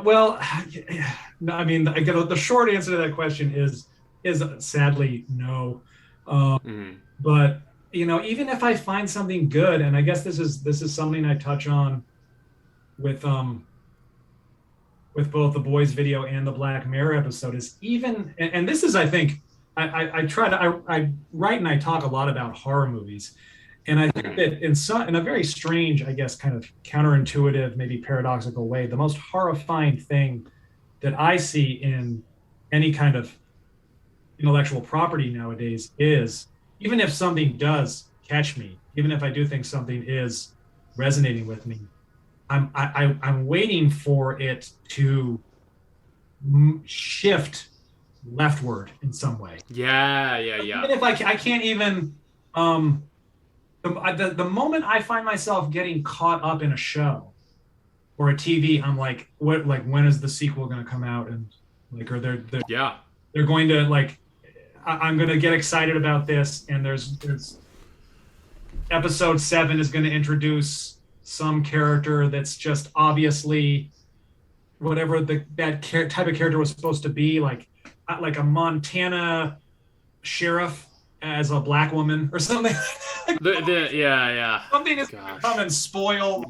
Well, no, I mean, the short answer to that question is sadly no. But even if I find something good, and I guess this is something I touch on with both the Boys video and the Black Mirror episode, is even, and this is, I think, I write and I talk a lot about horror movies. And I think that in a very strange, I guess, kind of counterintuitive, maybe paradoxical way, the most horrifying thing that I see in any kind of intellectual property nowadays is, even if something does catch me, even if I do think something is resonating with me, I'm waiting for it to shift leftward in some way. Yeah. Even if I can't even. The moment I find myself getting caught up in a show or a TV, I'm like, what? Like, when is the sequel going to come out? And like, or they're going to like, I'm going to get excited about this. And there's episode 7 is going to introduce some character that's just obviously whatever that type of character was supposed to be, like a Montana sheriff as a black woman or something. Something is going to come and spoil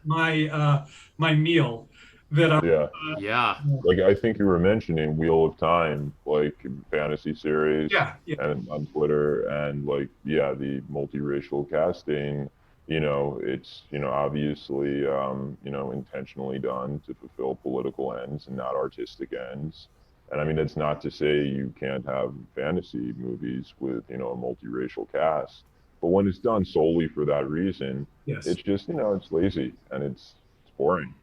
my meal. Like, I think you were mentioning Wheel of Time, like fantasy series, and on Twitter, and like the multiracial casting. It's obviously intentionally done to fulfill political ends and not artistic ends. And I mean, that's not to say you can't have fantasy movies with, a multiracial cast. But when it's done solely for that reason, it's just, it's lazy and it's boring.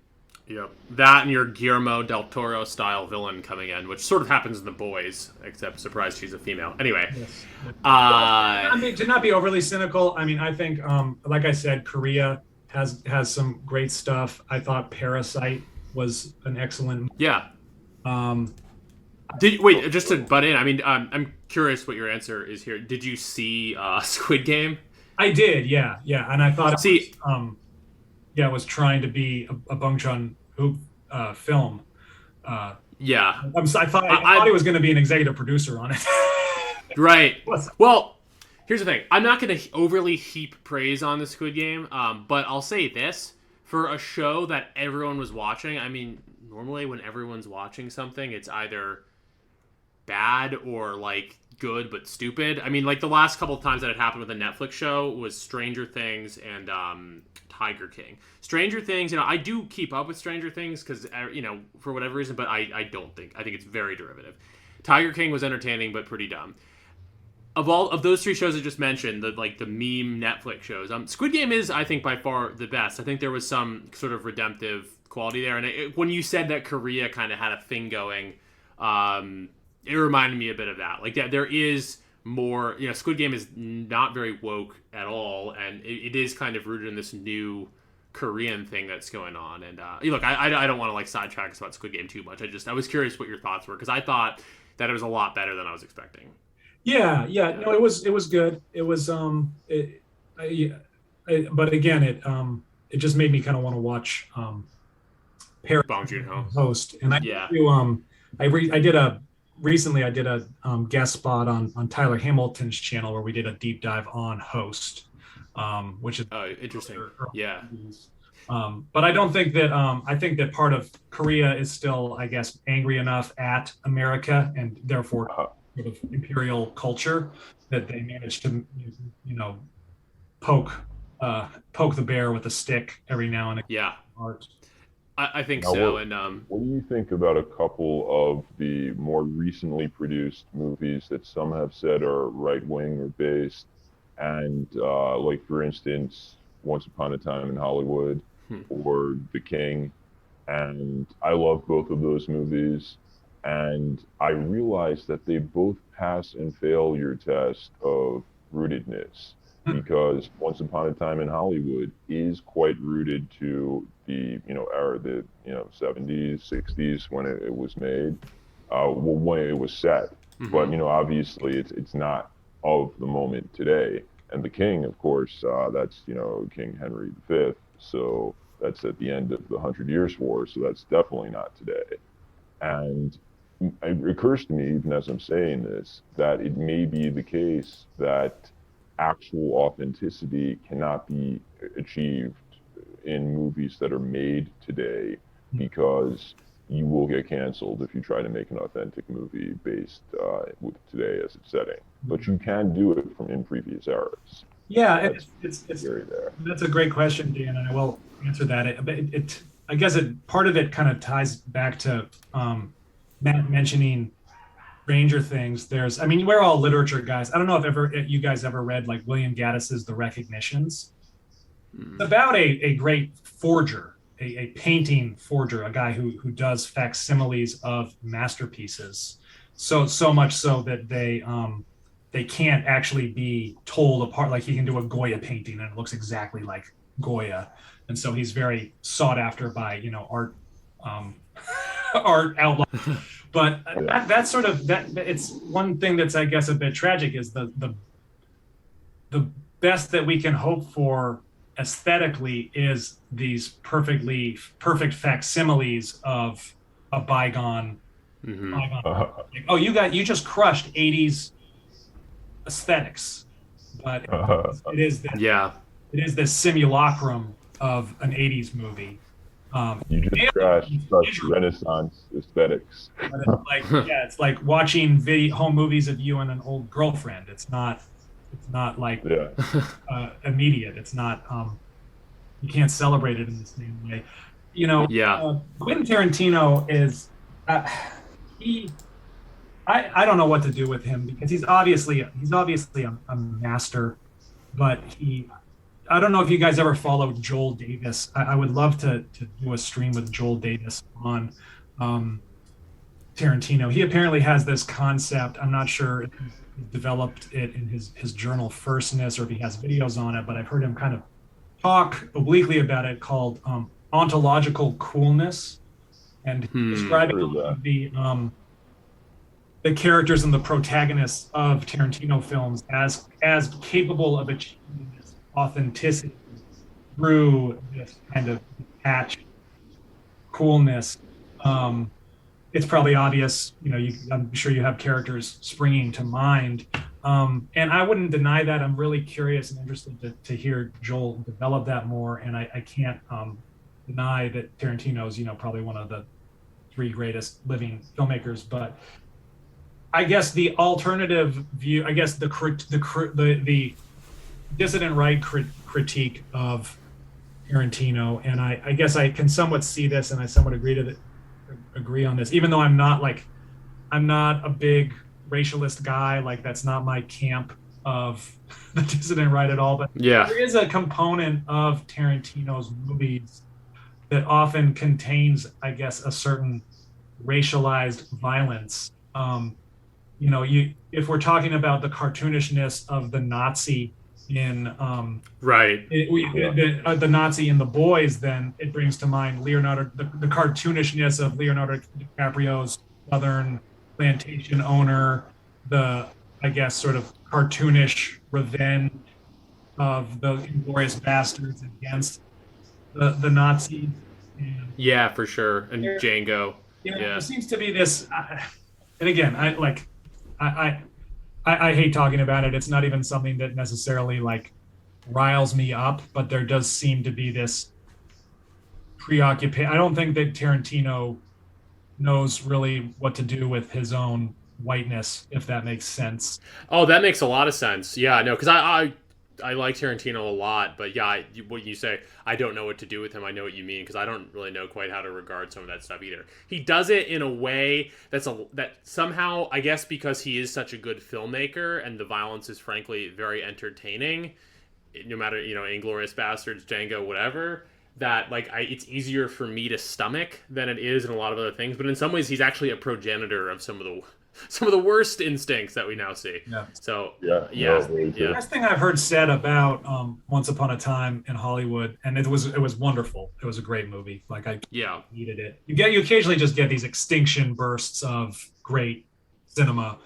Yep. That and your Guillermo del Toro style villain coming in, which sort of happens in The Boys, except surprised she's a female. Anyway. I mean, to not be overly cynical, I mean, I think, like I said, Korea has some great stuff. I thought Parasite was an excellent. Yeah. Just to butt in, I mean, I'm curious what your answer is here. Did you see Squid Game? I did, yeah, and I thought it was trying to be a Bong Joon-ho film. I thought he was going to be an executive producer on it. Right. Well, here's the thing. I'm not going to overly heap praise on the Squid Game, but I'll say this. For a show that everyone was watching, I mean, normally when everyone's watching something, it's either bad or like good but stupid. I mean, like the last couple of times that it happened with a Netflix show was Stranger Things and Tiger King. Stranger Things, I do keep up with Stranger Things because for whatever reason, but I think it's very derivative. Tiger King was entertaining but pretty dumb. Of those 3 shows I just mentioned, the meme Netflix shows, Squid Game is, I think, by far the best. I think there was some sort of redemptive quality there, and when you said that Korea kind of had a thing going, it reminded me a bit of that. Like that, there is more. Squid Game is not very woke at all, and it is kind of rooted in this new Korean thing that's going on. And look, I don't want to like sidetrack us about Squid Game too much. I was curious what your thoughts were because I thought that it was a lot better than I was expecting. Yeah. No, it was good. It was but again, it just made me kind of want to watch Bong Joon-ho host, and I did a guest spot on Tyler Hamilton's channel where we did a deep dive on Host, which is interesting. But I don't think that I think that part of Korea is still, I guess, angry enough at America and therefore sort of imperial culture that they managed to, poke the bear with a stick every now and again. Yeah. Art. I think so. And what do you think about a couple of the more recently produced movies that some have said are right wing or based, and like for instance, Once Upon a Time in Hollywood or The King, and I love both of those movies. And I realized that they both pass and fail your test of rootedness, because Once Upon a Time in Hollywood is quite rooted to the era, the 70s, 60s when it was made, when it was set. But obviously it's not of the moment today. And the King, of course, that's King Henry V. So that's at the end of the Hundred Years' War. So that's definitely not today. And it occurs to me, even as I'm saying this, that it may be the case that actual authenticity cannot be achieved in movies that are made today, because you will get canceled if you try to make an authentic movie based with today as its setting. But you can do it from in previous eras. Yeah, it's theory there. That's a great question, Dan, and I will answer that. I guess part of it kind of ties back to Matt mentioning Stranger Things. We're all literature guys. I don't know if you guys ever read like William Gaddis's The Recognitions. It's about a great forger, a painting forger, a guy who does facsimiles of masterpieces. So much so that they can't actually be told apart. Like, he can do a Goya painting and it looks exactly like Goya, and so he's very sought after by art art outlaw. But that's sort of that. It's one thing that's, I guess, a bit tragic is the best that we can hope for aesthetically is these perfect facsimiles of a bygone. Like, oh, you just crushed 80s aesthetics, but it is this simulacrum of an 80s movie. You just crushed Renaissance aesthetics. It's like watching home movies of you and an old girlfriend. It's not like immediate. It's not you can't celebrate it in the same way. Quentin Tarantino is I don't know what to do with him, because he's obviously a master, but I don't know if you guys ever followed Joel Davis. I would love to do a stream with Joel Davis on Tarantino. He apparently has this concept. I'm not sure if he developed it in his journal Firstness or if he has videos on it, but I've heard him kind of talk obliquely about it, called ontological coolness, and describing the characters and the protagonists of Tarantino films as capable of achieving this authenticity through this kind of detached coolness. It's probably obvious, I'm sure you have characters springing to mind. And I wouldn't deny that. I'm really curious and interested to hear Joel develop that more. And I can't deny that Tarantino's, probably one of the 3 greatest living filmmakers. But I guess the alternative view, I guess the dissident right critique of Tarantino, and I guess I can somewhat see this, and I somewhat agree on this, even though I'm not a big racialist guy. Like, that's not my camp of the dissident right at all. But there is a component of Tarantino's movies that often contains, I guess, a certain racialized violence. If we're talking about the cartoonishness of the Nazi in the Nazi in The Boys, then it brings to mind the cartoonishness of Leonardo DiCaprio's Southern plantation owner, the, I guess, sort of cartoonish revenge of the Inglourious Bastards against the Nazis. Yeah, for sure. And Django. There seems to be this, and again, I hate talking about it. It's not even something that necessarily riles me up, but there does seem to be this preoccupation. I don't think that Tarantino knows really what to do with his own whiteness, if that makes sense. Oh, that makes a lot of sense. Yeah, no, because I like Tarantino a lot, but what you say, I don't know what to do with him. I know what you mean, because I don't really know quite how to regard some of that stuff either. He does it in a way that somehow, I guess, because he is such a good filmmaker and the violence is frankly very entertaining, no matter, Inglourious Bastards, Django, whatever, that like it's easier for me to stomach than it is in a lot of other things. But in some ways, he's actually a progenitor of some of the worst instincts that we now see. Yeah. So Yeah. yeah. The best thing I've heard said about Once Upon a Time in Hollywood, and it was wonderful. It was a great movie. Like I needed it. You occasionally just get these extinction bursts of great cinema.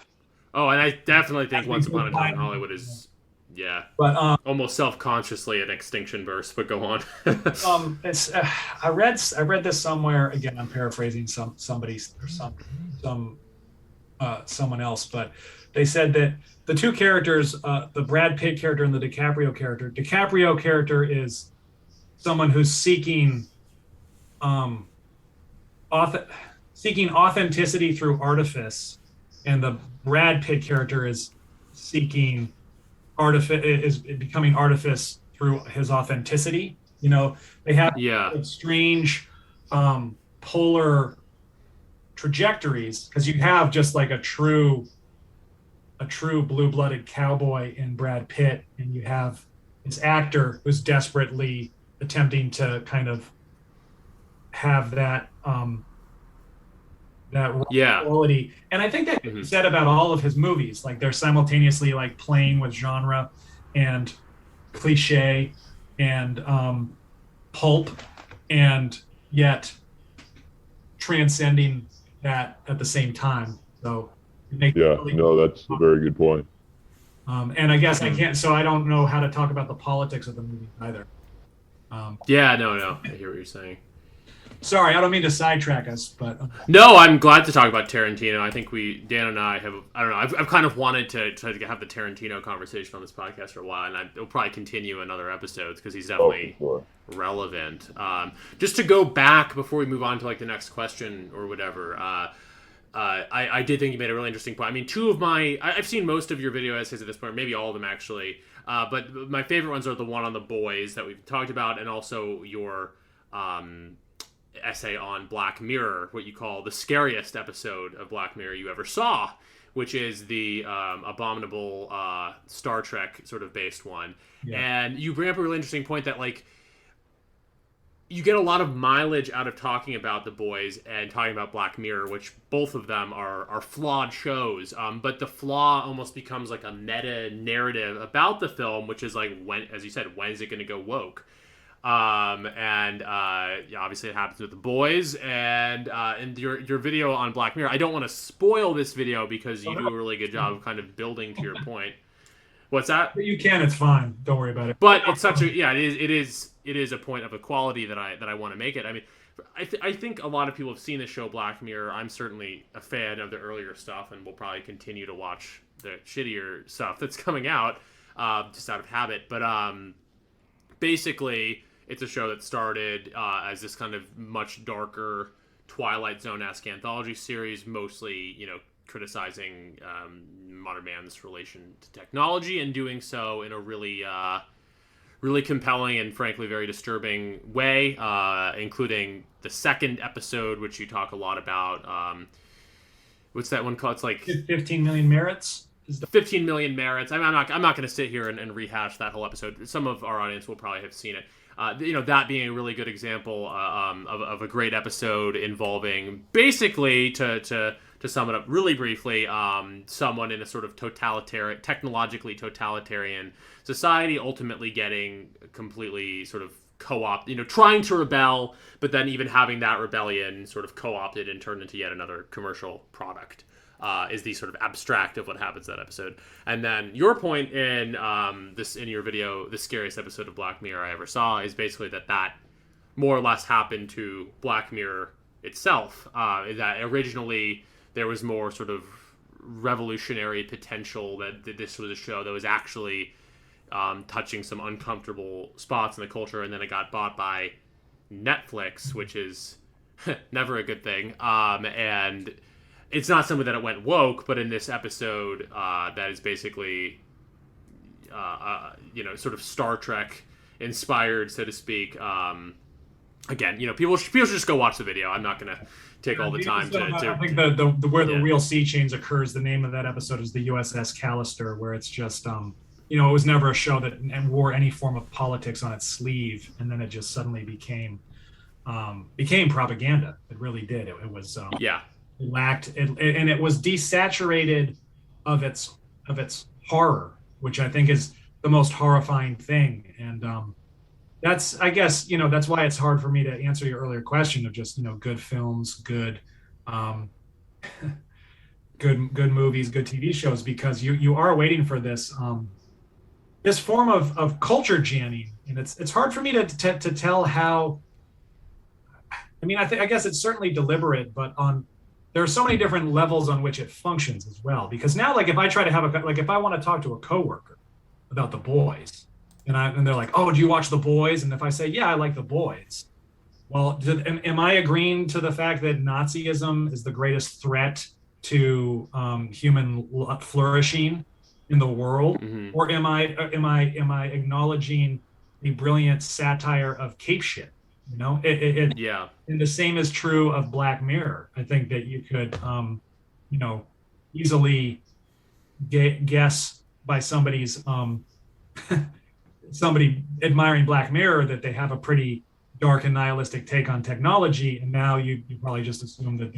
Oh, and I definitely think Once Upon a Time in Hollywood is but almost self-consciously an extinction burst. But go on. it's I read this somewhere. Again, I'm paraphrasing somebody or someone else, but they said that the two characters, the Brad Pitt character and the DiCaprio character is someone who's seeking authenticity through artifice, and the Brad Pitt character is seeking becoming artifice through his authenticity. You know, they have strange polar trajectories, because you have just like a true blue-blooded cowboy in Brad Pitt, and you have this actor who's desperately attempting to kind of have that quality. And I think that is said about all of his movies. Like they're simultaneously like playing with genre and cliche and pulp, and yet transcending that at the same time. So that's a very good point. And I guess I can't, so I don't know how to talk about the politics of the movie either. No, I hear what you're saying. Sorry, I don't mean to sidetrack us, but no, I'm glad to talk about Tarantino. I think Dan and I have, I don't know, I've kind of wanted to have the Tarantino conversation on this podcast for a while, and it'll probably continue in other episodes because he's definitely relevant. Just to go back before we move on to like the next question or whatever, I did think you made a really interesting point. I mean, I've seen most of your video essays at this point, maybe all of them actually, but my favorite ones are the one on the boys that we've talked about, and also your essay on Black Mirror, what you call the scariest episode of Black Mirror you ever saw, which is the abominable Star Trek sort of based one. Yeah. And you bring up a really interesting point that like you get a lot of mileage out of talking about the boys and talking about Black Mirror, which both of them are flawed shows. But the flaw almost becomes like a meta narrative about the film, which is like, when, as you said, when is it going to go woke? Obviously it happens with the boys, and your video on Black Mirror. I don't want to spoil this video because you do a really good job of kind of building to your point. What's that? You can. It's fine. Don't worry about it. But it's such a it is a point of equality that I want to make it. I mean, I think a lot of people have seen the show Black Mirror. I'm certainly a fan of the earlier stuff, and will probably continue to watch the shittier stuff that's coming out just out of habit. But basically, it's a show that started as this kind of much darker Twilight Zone-esque anthology series, mostly, criticizing modern man's relation to technology, and doing so in a really, really compelling and frankly very disturbing way, including the second episode, which you talk a lot about. What's that one called? It's like 15 Million Merits. 15 Million Merits. I'm not going to sit here and rehash that whole episode. Some of our audience will probably have seen it. That being a really good example of a great episode involving, basically, to sum it up really briefly, someone in a sort of technologically totalitarian society ultimately getting completely sort of co-opted, trying to rebel, but then even having that rebellion sort of co-opted and turned into yet another commercial product. Is the sort of abstract of what happens in that episode. And then your point in your video, the scariest episode of Black Mirror I ever saw, is basically that more or less happened to Black Mirror itself. That originally there was more sort of revolutionary potential, that this was a show that was actually touching some uncomfortable spots in the culture, and then it got bought by Netflix, which is never a good thing. And it's not something that it went woke, but in this episode, that is basically, sort of Star Trek inspired, so to speak. Again, people should just go watch the video. I'm not going to take all the time to. I think where the real sea change occurs, the name of that episode is the USS Callister, where it's just it was never a show that and wore any form of politics on its sleeve, and then it just suddenly became propaganda. It really did. It was Yeah. it lacked it, and it was desaturated of its horror, which I think is the most horrifying thing. And that's, I guess, that's why it's hard for me to answer your earlier question of just, good films, good um, good movies, good TV shows, because you are waiting for this this form of culture jamming, and it's hard for me to tell how. I mean, I guess it's certainly deliberate, but there are so many different levels on which it functions as well. Because now, like, if I try to have if I want to talk to a coworker about The Boys, and they're like, "Oh, do you watch The Boys?" And if I say, "Yeah, I like The Boys," well, am I agreeing to the fact that Nazism is the greatest threat to human flourishing in the world, Mm-hmm. or am I acknowledging the brilliant satire of Cape Shit? Yeah. And the same is true of Black Mirror. I think that you could, easily guess by somebody's somebody admiring Black Mirror that they have a pretty dark and nihilistic take on technology, and now you probably just assume that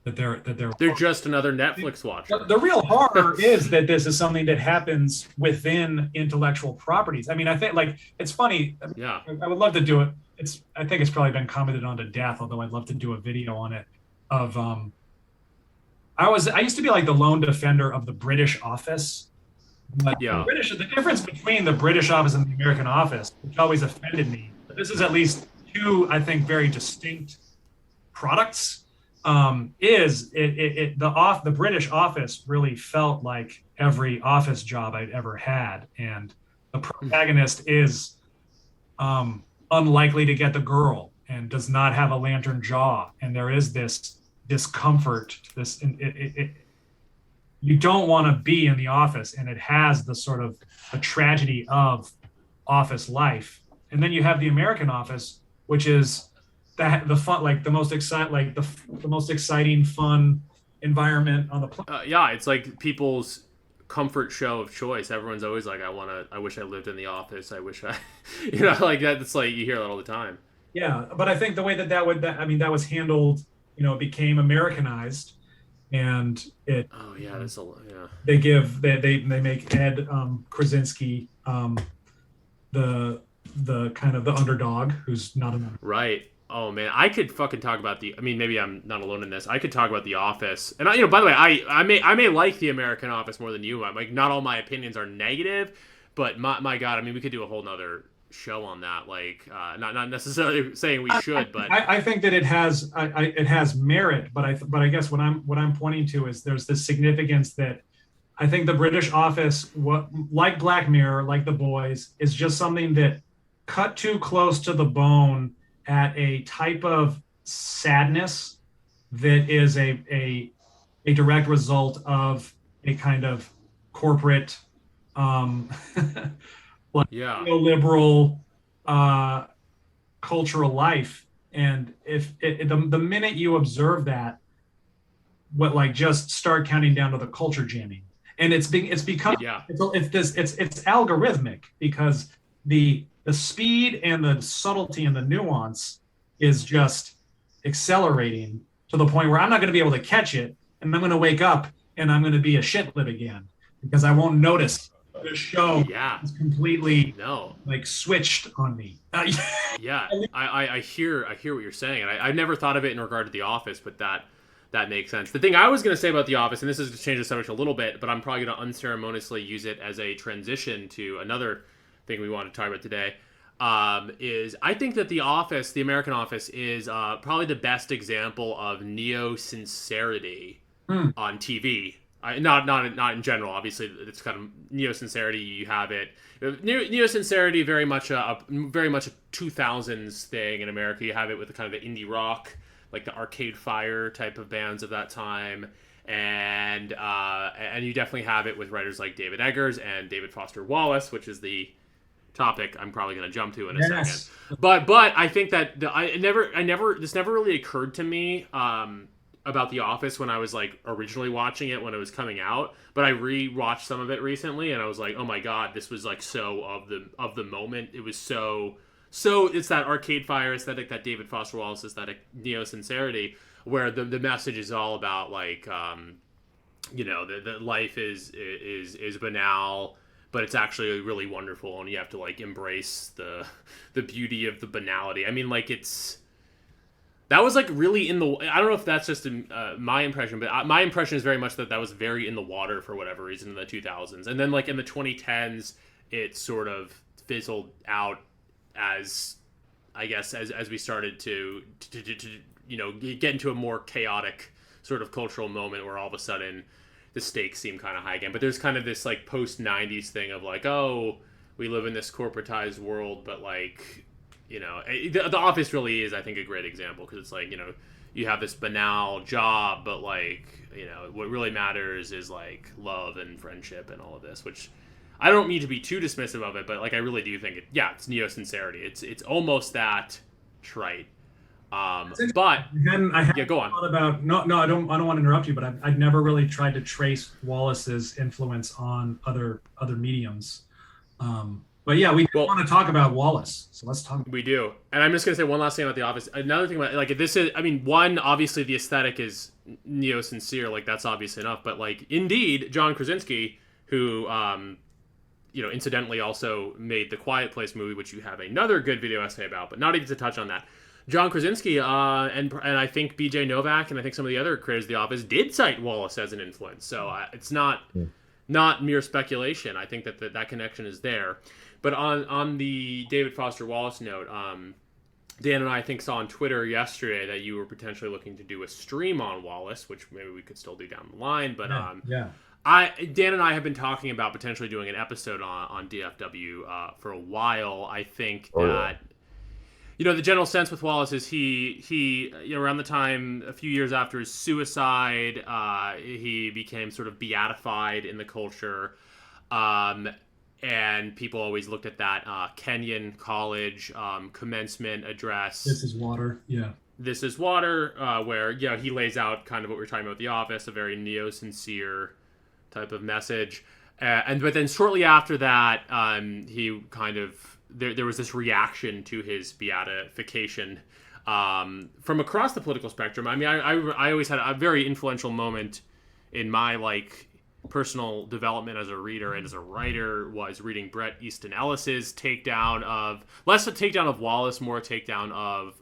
They're just another Netflix watcher. the real horror is that this is something that happens within intellectual properties. I mean, I think, like, it's funny. Yeah. I would love to do it. I think it's probably been commented on to death, although I'd love to do a video on it. I used to be like the lone defender of the British Office. But Yeah. the difference between the British Office and the American Office, which always offended me, but this is at least two, I think, very distinct products. The British Office really felt like every office job I'd ever had, and the protagonist is unlikely to get the girl and does not have a lantern jaw, and there is this discomfort. You don't want to be in the office, and it has the sort of a tragedy of office life. And then you have the American Office, which is the fun, like the most exciting, fun environment on the planet. Yeah, it's like people's comfort show of choice. Everyone's always like, I wish I lived in the office. I wish I, like that. It's like, you hear that all the time. Yeah, but I think the way that was handled, it became Americanized, and it. Oh yeah, that's a lot. Yeah. They make Ed Krasinski the kind of the underdog who's not an. Right. Oh man, I could fucking talk about maybe I'm not alone in this. I could talk about The Office, and by the way, I may like the American Office more than you. Like, not all my opinions are negative, but my God, we could do a whole nother show on that. Like, not necessarily saying we should, but I think that it has merit. But I guess what I'm pointing to is there's this significance that I think the British Office, like Black Mirror, like The Boys, is just something that cut too close to the bone at a type of sadness that is a direct result of a kind of corporate neoliberal cultural life. And if the minute you observe that, just start counting down to the culture jamming, and it's become it's algorithmic, because the speed and the subtlety and the nuance is just accelerating to the point where I'm not going to be able to catch it, and I'm going to wake up and I'm going to be a shitlib again, because I won't notice the show is completely switched on me. Yeah, I hear what you're saying, and I never thought of it in regard to The Office, but that makes sense. The thing I was going to say about The Office, and this is to change the subject a little bit, but I'm probably going to unceremoniously use it as a transition to another thing we want to talk about today, is I think that The Office, the American Office, is probably the best example of neo-sincerity on TV. Not in general, obviously. It's kind of neo-sincerity. You have it. Neo-sincerity, very much a 2000s thing in America. You have it with the kind of the indie rock, like the Arcade Fire type of bands of that time. And you definitely have it with writers like David Eggers and David Foster Wallace, which is the topic I'm probably going to jump to in a second. But I think that this never really occurred to me about The Office when I was like originally watching it when it was coming out, but I re-watched some of it recently, and I was like, oh my god, this was like so of the moment. It was so it's that Arcade Fire aesthetic, that David Foster Wallace aesthetic, neo sincerity, where the message is all about like the life is banal, but it's actually really wonderful, and you have to like embrace the beauty of the banality. I mean, like that was like really in the. I don't know if that's just my impression, but my impression is very much that was very in the water for whatever reason in the 2000s, and then like in the 2010s, it sort of fizzled out as, I guess, as we started to get into a more chaotic sort of cultural moment where all of a sudden the stakes seem kind of high again. But there's kind of this like post 90s thing of like, oh, we live in this corporatized world, but like, the Office really is, I think, a great example, because it's like, you have this banal job, but like, what really matters is like love and friendship and all of this, which I don't mean to be too dismissive of it, but like I really do think it's neo sincerity. It's almost that trite. But go on. Thought about I don't want to interrupt you, but I've never really tried to trace Wallace's influence on other mediums. But yeah, we want to talk about Wallace, so let's talk. We do, and I'm just gonna say one last thing about The Office. Another thing about like this is, I mean, one, obviously the aesthetic is neo sincere, like that's obvious enough, but like indeed John Krasinski, who incidentally also made the Quiet Place movie, which you have another good video essay about, but not even to touch on that. John Krasinski and I think BJ Novak and I think some of the other creators of The Office did cite Wallace as an influence, so it's not mere speculation. I think that connection is there. But on the David Foster Wallace note, Dan and I think saw on Twitter yesterday that you were potentially looking to do a stream on Wallace, which maybe we could still do down the line. But Dan and I have been talking about potentially doing an episode on DFW for a while. I think that the general sense with Wallace is he around the time, a few years after his suicide, he became sort of beatified in the culture. And people always looked at that Kenyon College commencement address. This is water, yeah. This is water, where he lays out kind of what we're talking about with The Office, a very neo-sincere type of message. But then shortly after that, he kind of there was this reaction to his beatification from across the political spectrum. I mean, I always had a very influential moment in my like personal development as a reader and as a writer was reading Bret Easton Ellis's takedown of, less a takedown of Wallace, more a takedown of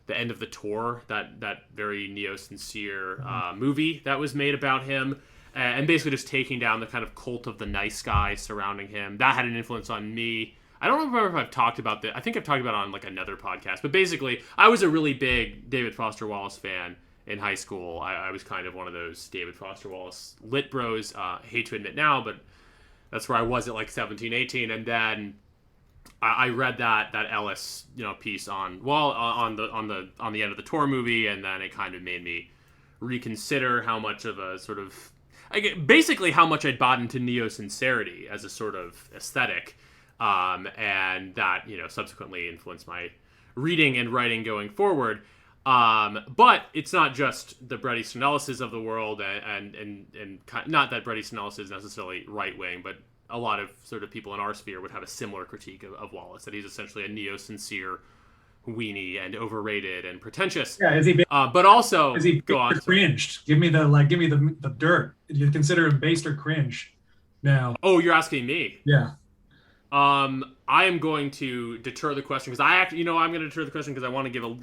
The End of the Tour, that very neo-sincere movie that was made about him, and basically just taking down the kind of cult of the nice guy surrounding him. That had an influence on me. I don't remember if I've talked about that. I think I've talked about it on like another podcast, but basically I was a really big David Foster Wallace fan in high school. I was kind of one of those David Foster Wallace lit bros. Hate to admit now, but that's where I was at like 17, 18. And then I read that Ellis, piece on the End of the Tour movie, and then it kind of made me reconsider how much of a sort of, basically how much I'd bought into neo-sincerity as a sort of aesthetic, and that subsequently influenced my reading and writing going forward. But it's not just the Bret Easton Ellises of the world, and not that Bret Easton Ellis is necessarily right wing, but a lot of sort of people in our sphere would have a similar critique of Wallace, that he's essentially a neo-sincere weenie and overrated and pretentious. Yeah, is he? But also, is he go on. Cringed? Give me the dirt. You consider him based or cringe now? Oh, you're asking me? Yeah. I am going to deter the question because I'm going to deter the question because I want to give a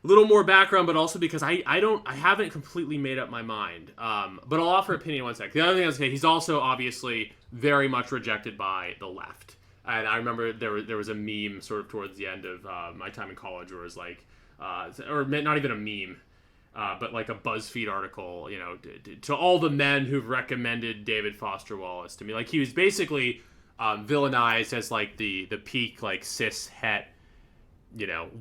little more background, but also because I haven't completely made up my mind. But I'll offer opinion in one sec. The other thing I was saying, he's also obviously very much rejected by the left. And I remember there was a meme sort of towards the end of my time in college where it was like, or not even a meme, but like a BuzzFeed article, to all the men who've recommended David Foster Wallace to me. Like he was basically villainized as like the peak like cis het,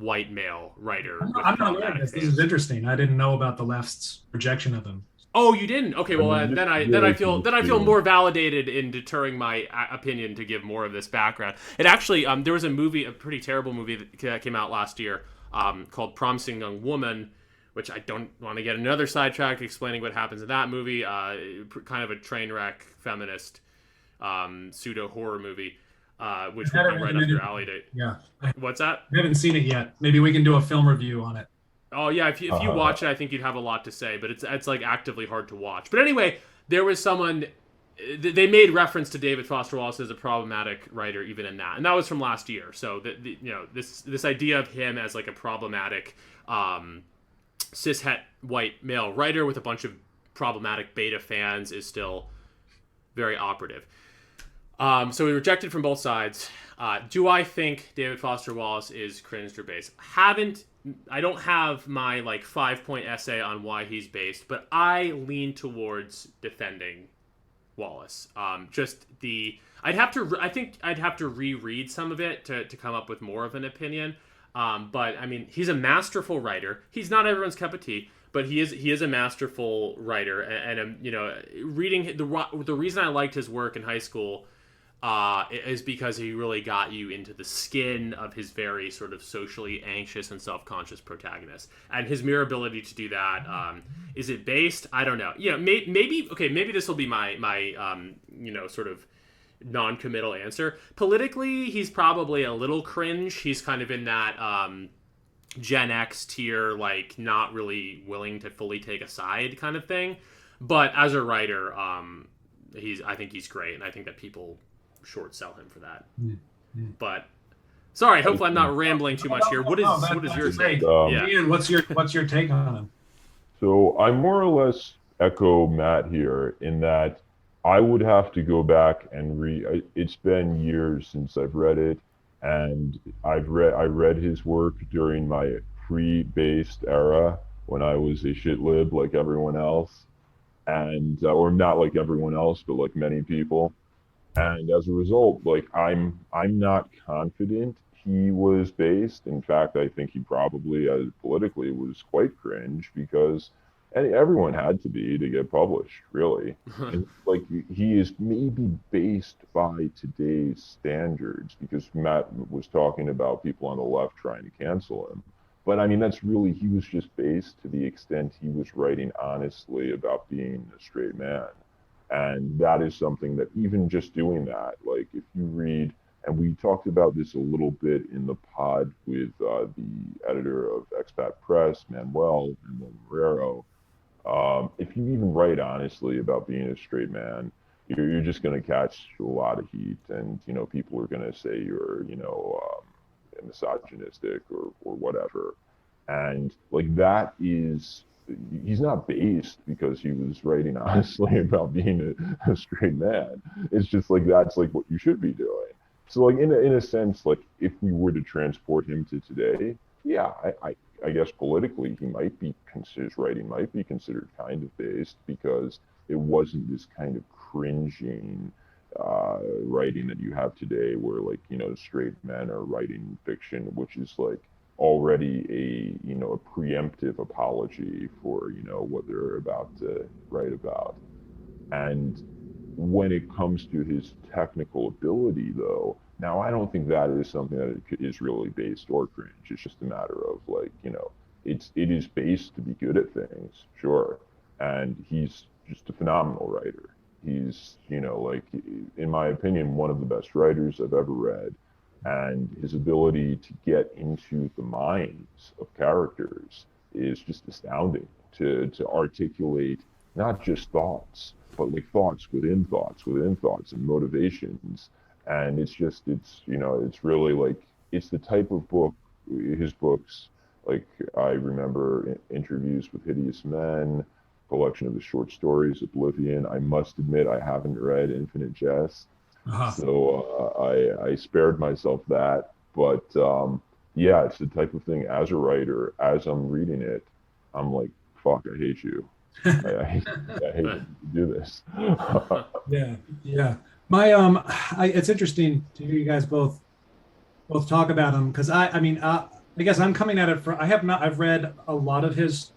white male writer. I'm not aware of this. This is interesting. I didn't know about the left's rejection of him. Oh, you didn't? Okay, well then I feel more validated in deterring my opinion to give more of this background. It actually there was a pretty terrible movie that came out last year called Promising Young Woman, which I don't want to get another sidetrack explaining what happens in that movie. Kind of a train wreck feminist pseudo horror movie, which would be right up your alley. Yeah. What's that? I haven't seen it yet. Maybe we can do a film review on it. Oh yeah, if you watch it, I think you'd have a lot to say. But it's like actively hard to watch. But anyway, there was someone. They made reference to David Foster Wallace as a problematic writer, even in that, and that was from last year. So this idea of him as like a problematic cishet white male writer with a bunch of problematic beta fans is still very operative. So we rejected from both sides. Do I think David Foster Wallace is cringed or based? I don't have my like 5-point essay on why he's based, but I lean towards defending Wallace. I think I'd have to reread some of it to come up with more of an opinion. But I mean, he's a masterful writer. He's not everyone's cup of tea, but he is a masterful writer. And reading the reason I liked his work in high school is because he really got you into the skin of his very sort of socially anxious and self-conscious protagonist. And his mere ability to do that, is it based? I don't know. Maybe this will be my sort of non-committal answer. Politically, he's probably a little cringe. He's kind of in that Gen X tier, like not really willing to fully take a side kind of thing. But as a writer, I think he's great, and I think that people short sell him for that. But sorry, hopefully I'm not rambling too much here. What is your take? Ian, what's your take on him? So I more or less echo Matt here in that I would have to go back and read. It's been years since I've read it, and I read his work during my pre-based era when I was a shitlib like everyone else, and or not like everyone else, but like many people. And as a result, like I'm not confident he was based. In fact, I think he probably, politically, was quite cringe because everyone had to be to get published, really. And, like he is maybe based by today's standards because Matt was talking about people on the left trying to cancel him. But I mean, he was just based to the extent he was writing honestly about being a straight man. And that is something that even just doing that, like if you read, and we talked about this a little bit in the pod with the editor of Expat Press, Manuel Marrero, if you even write honestly about being a straight man, you're just going to catch a lot of heat, and people are going to say you're misogynistic or whatever, and like that is. He's not based because he was writing honestly about being a straight man. It's just like that's like what you should be doing. So like in a sense, like if we were to transport him to today, yeah, I guess politically his writing might be considered kind of based because it wasn't this kind of cringing writing that you have today where like straight men are writing fiction, which is like already a preemptive apology for what they're about to write about. And when it comes to his technical ability, though, now I don't think that is something that is really based or cringe. It's just a matter of like it is based to be good at things, sure, and he's just a phenomenal writer. He's like in my opinion one of the best writers I've ever read. And his ability to get into the minds of characters is just astounding to articulate not just thoughts, but like thoughts within thoughts and motivations. And it's really like, it's the type of book, his books, like I remember interviews with Hideous Men, collection of his short stories, Oblivion. I must admit I haven't read Infinite Jest. So I spared myself that, but yeah, it's the type of thing as a writer, as I'm reading it, I'm like, fuck, I hate you. I hate to do this. Yeah. My it's interesting to hear you guys both talk about him because I guess I'm coming at it from I've read a lot of his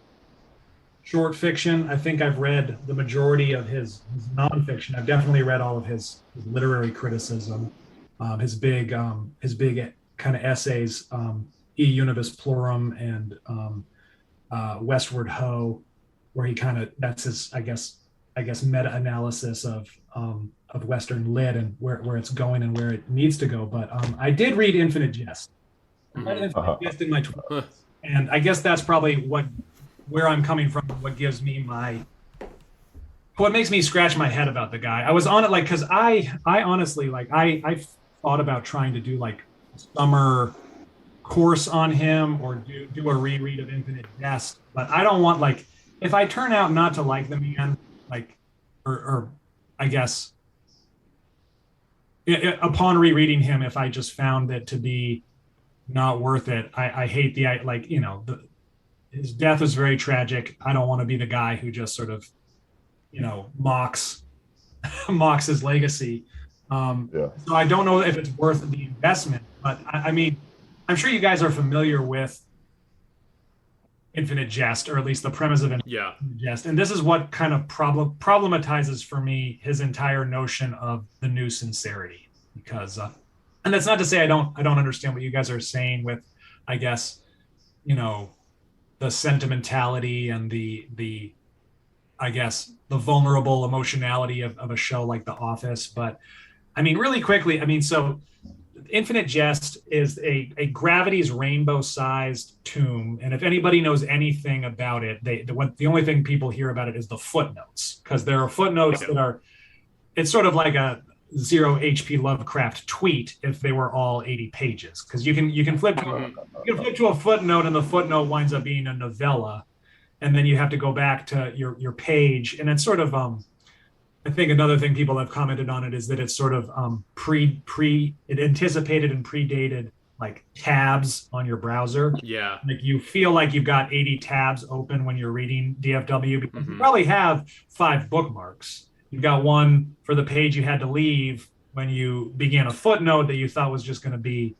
short fiction. I think I've read the majority of his nonfiction. I've definitely read all of his literary criticism, his big kind of essays, E Univis Plurum, and Westward Ho, where he kind of that's his I guess meta analysis of Western lit and where it's going and where it needs to go. But I did read Infinite Jest. I read Infinite Jest in my 20s, and I guess that's probably where I'm coming from. What gives me what makes me scratch my head about the guy. I was on it because I honestly I thought about trying to do like a summer course on him or do a reread of Infinite Jest, but I don't want if I turn out not to like the man, or I guess upon rereading him, if I just found it to be not worth it, I hate his death was very tragic. I don't want to be the guy who just sort of mocks his legacy. So I don't know if it's worth the investment, but I mean, I'm sure you guys are familiar with Infinite Jest, or at least the premise of Infinite Jest. And this is what kind of problematizes for me his entire notion of the new sincerity. Because, and that's not to say I don't understand what you guys are saying with, I guess, the sentimentality and the I guess the vulnerable emotionality of a show like The Office. But I mean, really quickly, so Infinite Jest is a Gravity's rainbow-sized tomb, and if anybody knows anything about it, the only thing people hear about it is the footnotes, because there are footnotes that are. It's sort of like a 0 H.P. Lovecraft tweet if they were all 80 pages, because you can flip to a footnote, and the footnote winds up being a novella, and then you have to go back to your page, and it's sort of I think another thing people have commented on it is that it's sort of it anticipated and predated like tabs on your browser. Yeah. Like you feel like you've got 80 tabs open when you're reading DFW, because you probably have 5 bookmarks. You've got one for the page you had to leave when you began a footnote that you thought was just going to be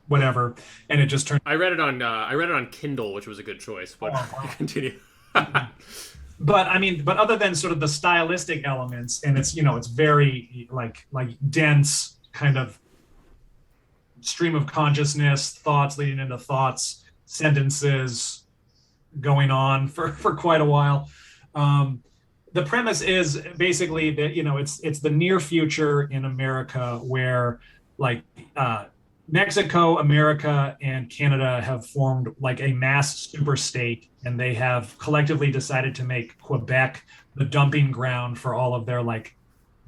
whatever, and it just turned. I read it on Kindle, which was a good choice. But continue. But I mean, other than sort of the stylistic elements, and it's it's very like dense kind of stream of consciousness, thoughts leading into thoughts, sentences going on for quite a while. The premise is basically that it's the near future in America where Mexico, America, and Canada have formed like a mass super state, and they have collectively decided to make Quebec the dumping ground for all of their like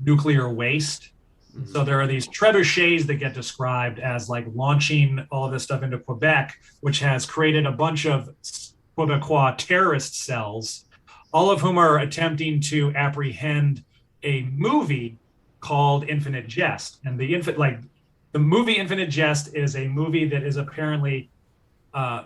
nuclear waste. Mm-hmm. So there are these trebuchets that get described as like launching all of this stuff into Quebec, which has created a bunch of Quebecois terrorist cells, all of whom are attempting to apprehend a movie called Infinite Jest. And the movie Infinite Jest is a movie that is apparently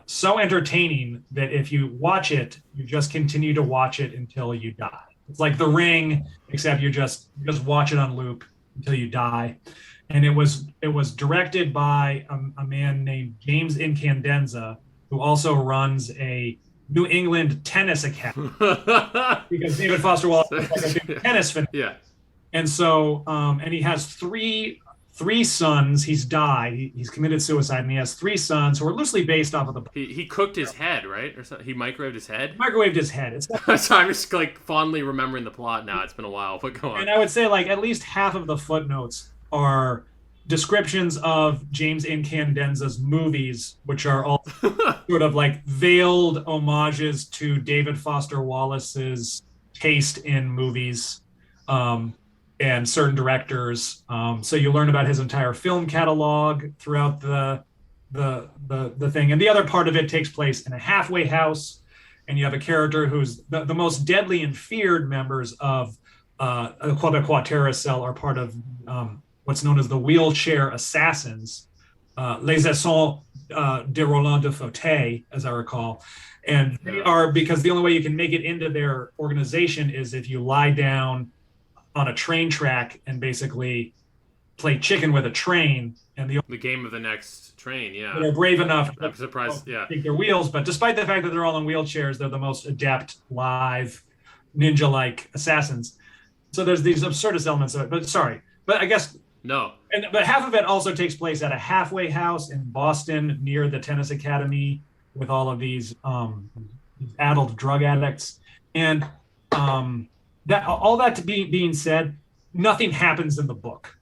so entertaining that if you watch it, you just continue to watch it until you die. It's like The Ring, except you just watch it on loop until you die. And it was directed by a man named James Incandenza, who also runs a New England tennis academy, because David Foster Wallace is like a big tennis fan. Yeah. And so, and he has three sons. He's died. He's committed suicide, and he has 3 sons who are loosely based off of the. He cooked his head, right, or something? He microwaved his head. Microwaved his head. So I'm just like fondly remembering the plot now. It's been a while, but go on. And I would say like at least half of the footnotes are descriptions of James Incandenza's movies, which are all sort of like veiled homages to David Foster Wallace's taste in movies. And certain directors. So you learn about his entire film catalog throughout the thing. And the other part of it takes place in a halfway house, and you have a character who's the most deadly and feared members of a Quebecois terrorist cell are part of what's known as the wheelchair assassins, Les Essons de Roland de Fauteuil, as I recall. And they are, because the only way you can make it into their organization is if you lie down on a train track and basically play chicken with a train, and the game of the next train. Yeah, they're brave enough. I'm surprised. Yeah, take their wheels, but despite the fact that they're all in wheelchairs, they're the most adept, live, ninja-like assassins. So there's these absurdist elements of it. But I guess no. But half of it also takes place at a halfway house in Boston near the tennis academy, with all of these adult drug addicts, and that all that to be being said, nothing happens in the book.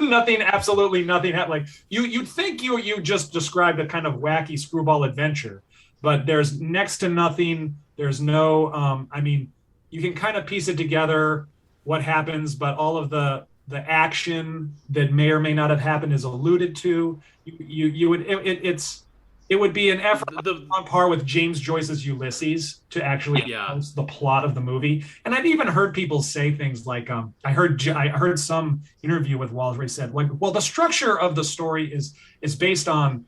Nothing, absolutely nothing. Like you'd think you just described a kind of wacky screwball adventure, but there's next to nothing. There's no. I mean, you can kind of piece it together what happens, but all of the action that may or may not have happened is alluded to. You would it would be an effort on par with James Joyce's Ulysses to actually house the plot of the movie. And I've even heard people say things like, I heard some interview with Wallace where he said, like, well, the structure of the story is based on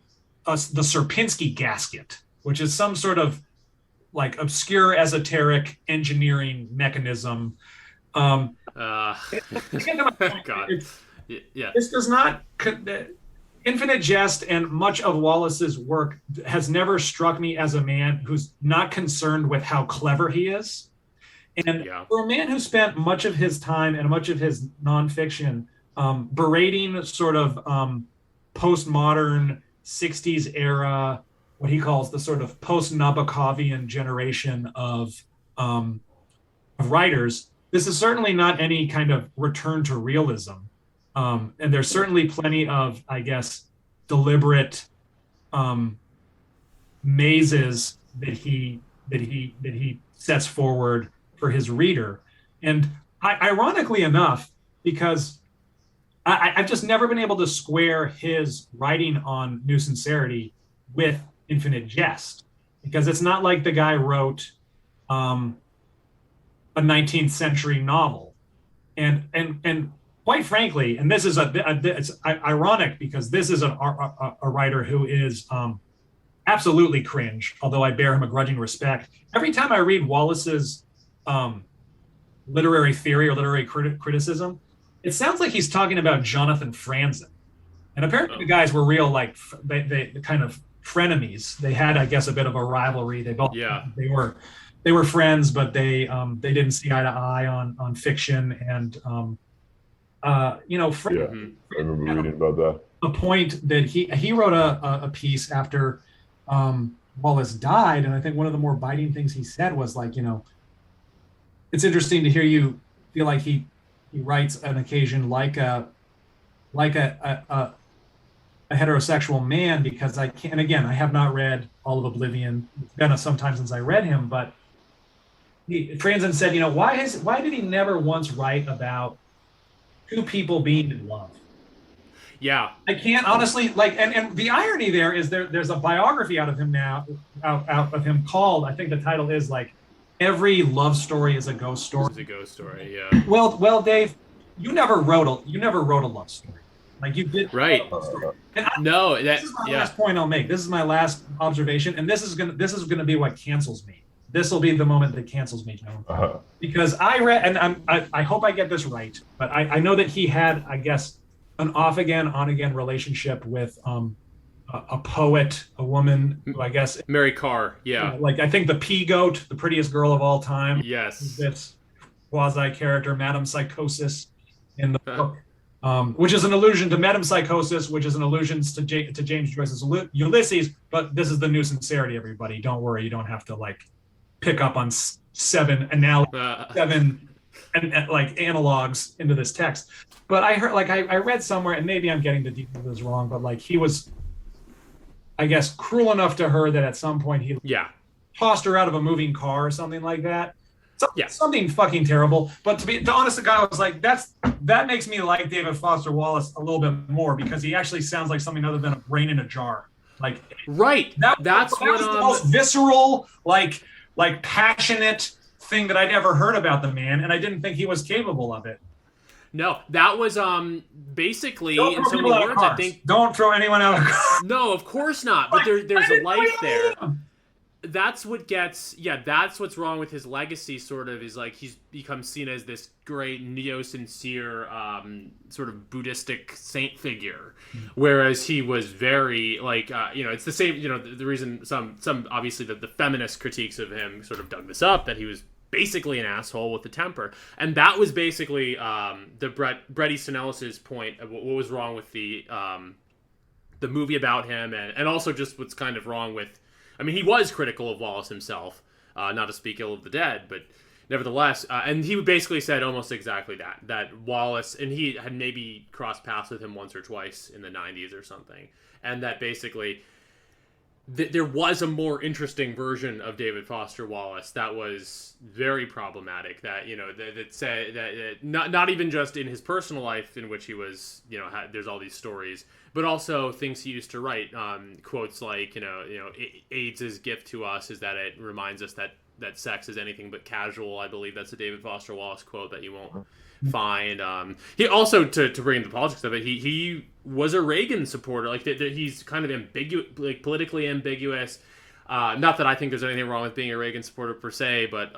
the Sierpinski gasket, which is some sort of like obscure esoteric engineering mechanism. God. This does not. Infinite Jest and much of Wallace's work has never struck me as a man who's not concerned with how clever he is. And for a man who spent much of his time and much of his nonfiction berating sort of postmodern 60s era, what he calls the sort of post-Nabokovian generation of writers, this is certainly not any kind of return to realism. And there's certainly plenty of, I guess, deliberate mazes that he sets forward for his reader. And ironically enough, because I've just never been able to square his writing on New Sincerity with Infinite Jest, because it's not like the guy wrote a 19th century novel, and quite frankly, and this is it's ironic because this is a writer who is absolutely cringe, although I bear him a grudging respect. Every time I read Wallace's literary theory or literary criticism, it sounds like he's talking about Jonathan Franzen. And apparently the guys were real, like, they kind of frenemies. They had, I guess, a bit of a rivalry. They both they were friends, but they didn't see eye to eye on fiction. And I remember reading about that. A point that he wrote a piece after Wallace died, and I think one of the more biting things he said was like, it's interesting to hear you feel like he writes an occasion like a heterosexual man, because I can't. And again, I have not read all of Oblivion. It's been some time since I read him, but Franzen said, why did he never once write about two people being in love? Yeah, I can't honestly, like, and the irony there is there's a biography out of him now, out of him called, I think the title is like, Every Love Story is a Ghost Story. It's a ghost story, yeah. Well, Dave, you never wrote a love story. Like, you did, right? This is my last point I'll make. This is my last observation, and this is gonna be what cancels me. This will be the moment that cancels me, Joe. Because I read, and I hope I get this right, but I know that he had, I guess, an off-again, on-again relationship with a poet, a woman who, I guess, Mary Carr, yeah. Like, I think the P-Goat, the prettiest girl of all time. Yes. This quasi-character, Madame Psychosis, in the book, which is an allusion to Metempsychosis, which is an allusion to James Joyce's Ulysses, but this is the New Sincerity, everybody. Don't worry, you don't have to, like, pick up on seven analogs into this text. But I heard, like, I read somewhere, and maybe I'm getting the details wrong, but like, he was, I guess, cruel enough to her that at some point he tossed her out of a moving car or something like that. Something fucking terrible. But to be honest, the guy was like, that makes me like David Foster Wallace a little bit more, because he actually sounds like something other than a brain in a jar. Like, right. That was the most visceral, like passionate thing that I'd ever heard about the man, and I didn't think he was capable of it. No, that was basically, in so many words, I think. Don't throw anyone out of cars. No, of course not. But there's a life there. That's what gets, that's what's wrong with his legacy, sort of, is like he's become seen as this great neo-sincere sort of Buddhistic saint figure, whereas he was very, like, it's the same, the reason some obviously the feminist critiques of him sort of dug this up, that he was basically an asshole with the temper. And that was basically the Bret Easton Ellis's point of what was wrong with the movie about him, and also just what's kind of wrong with I mean, he was critical of Wallace himself, not to speak ill of the dead, but nevertheless, and he basically said almost exactly that Wallace, and he had maybe crossed paths with him once or twice in the 90s or something, and that basically there was a more interesting version of David Foster Wallace that was very problematic, that, you know, that said that not even just in his personal life, in which he was, you know, there's all these stories, but also things he used to write, quotes like, you know, AIDS' gift to us is that it reminds us that sex is anything but casual. I believe that's a David Foster Wallace quote that you won't find. He also, to bring the politics of it, he was a Reagan supporter. Like, he's kind of ambiguous, like politically ambiguous. Not that I think there's anything wrong with being a Reagan supporter per se, but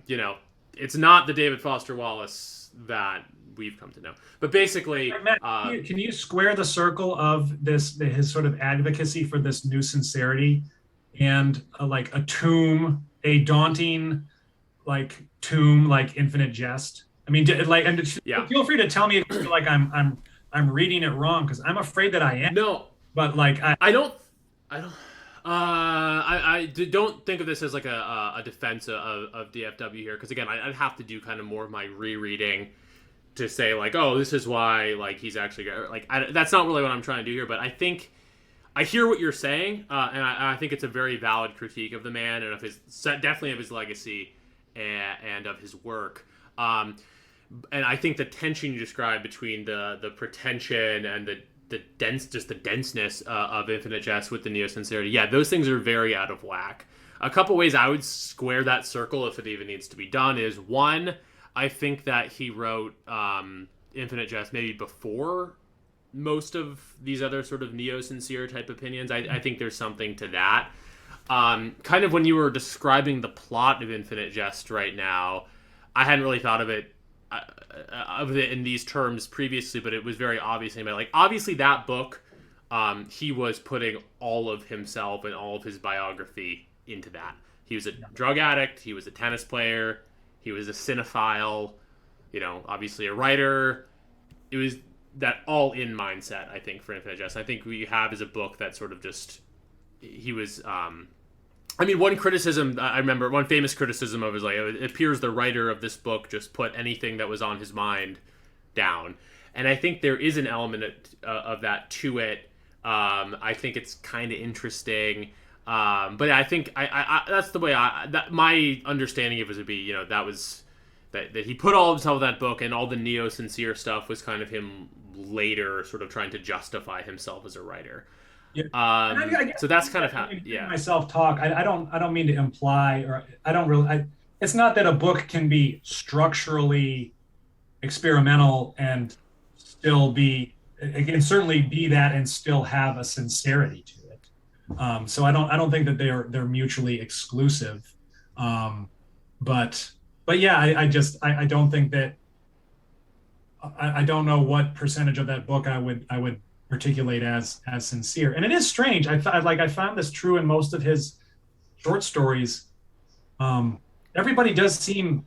you know, it's not the David Foster Wallace that we've come to know. But basically, Matt, can you square the circle of his sort of advocacy for this new sincerity and like a daunting like tomb like Infinite Jest? I mean, like, and feel free to tell me if you feel like I'm reading it wrong, because I'm afraid that I am. No, but like I don't think of this as like a defense of DFW here, because again, I'd have to do kind of more of my rereading to say like, oh, this is why like he's actually like, that's not really what I'm trying to do here. But I think I hear what you're saying, and I think it's a very valid critique of the man and of his, definitely of his legacy and of his work. And I think the tension you described between the pretension and the denseness of Infinite Jest with the neo-sincerity, yeah, those things are very out of whack. A couple ways I would square that circle, if it even needs to be done, is one, I think that he wrote Infinite Jest maybe before most of these other sort of neo-sincere type opinions. I think there's something to that. Kind of when you were describing the plot of Infinite Jest right now, I hadn't really thought of it in these terms previously, but it was very obvious. Like, obviously that book, he was putting all of himself and all of his biography into that. He was a drug addict. He was a tennis player. He was a cinephile, you know, obviously a writer. It was that all-in mindset, I think, for Infinite Jest. I think we have is a book that sort of just, he was, I mean, one criticism, I remember, one famous criticism of it was like, it appears the writer of this book just put anything that was on his mind down. And I think there is an element of that to it. I think it's kind of interesting. But I think I that's the way that my understanding of it would be, you know, that was that he put all of himself in that book, and all the neo-sincere stuff was kind of him later sort of trying to justify himself as a writer. Yeah. So that's kind of how, yeah. Myself talk. I don't mean to imply, or I don't really. It's not that a book can be structurally experimental and still be. It can certainly be that and still have a sincerity to it. So I don't think that they're mutually exclusive. But yeah, I don't think that. I don't know what percentage of that book I would articulate as sincere. And it is strange. I found this true in most of his short stories. Everybody does seem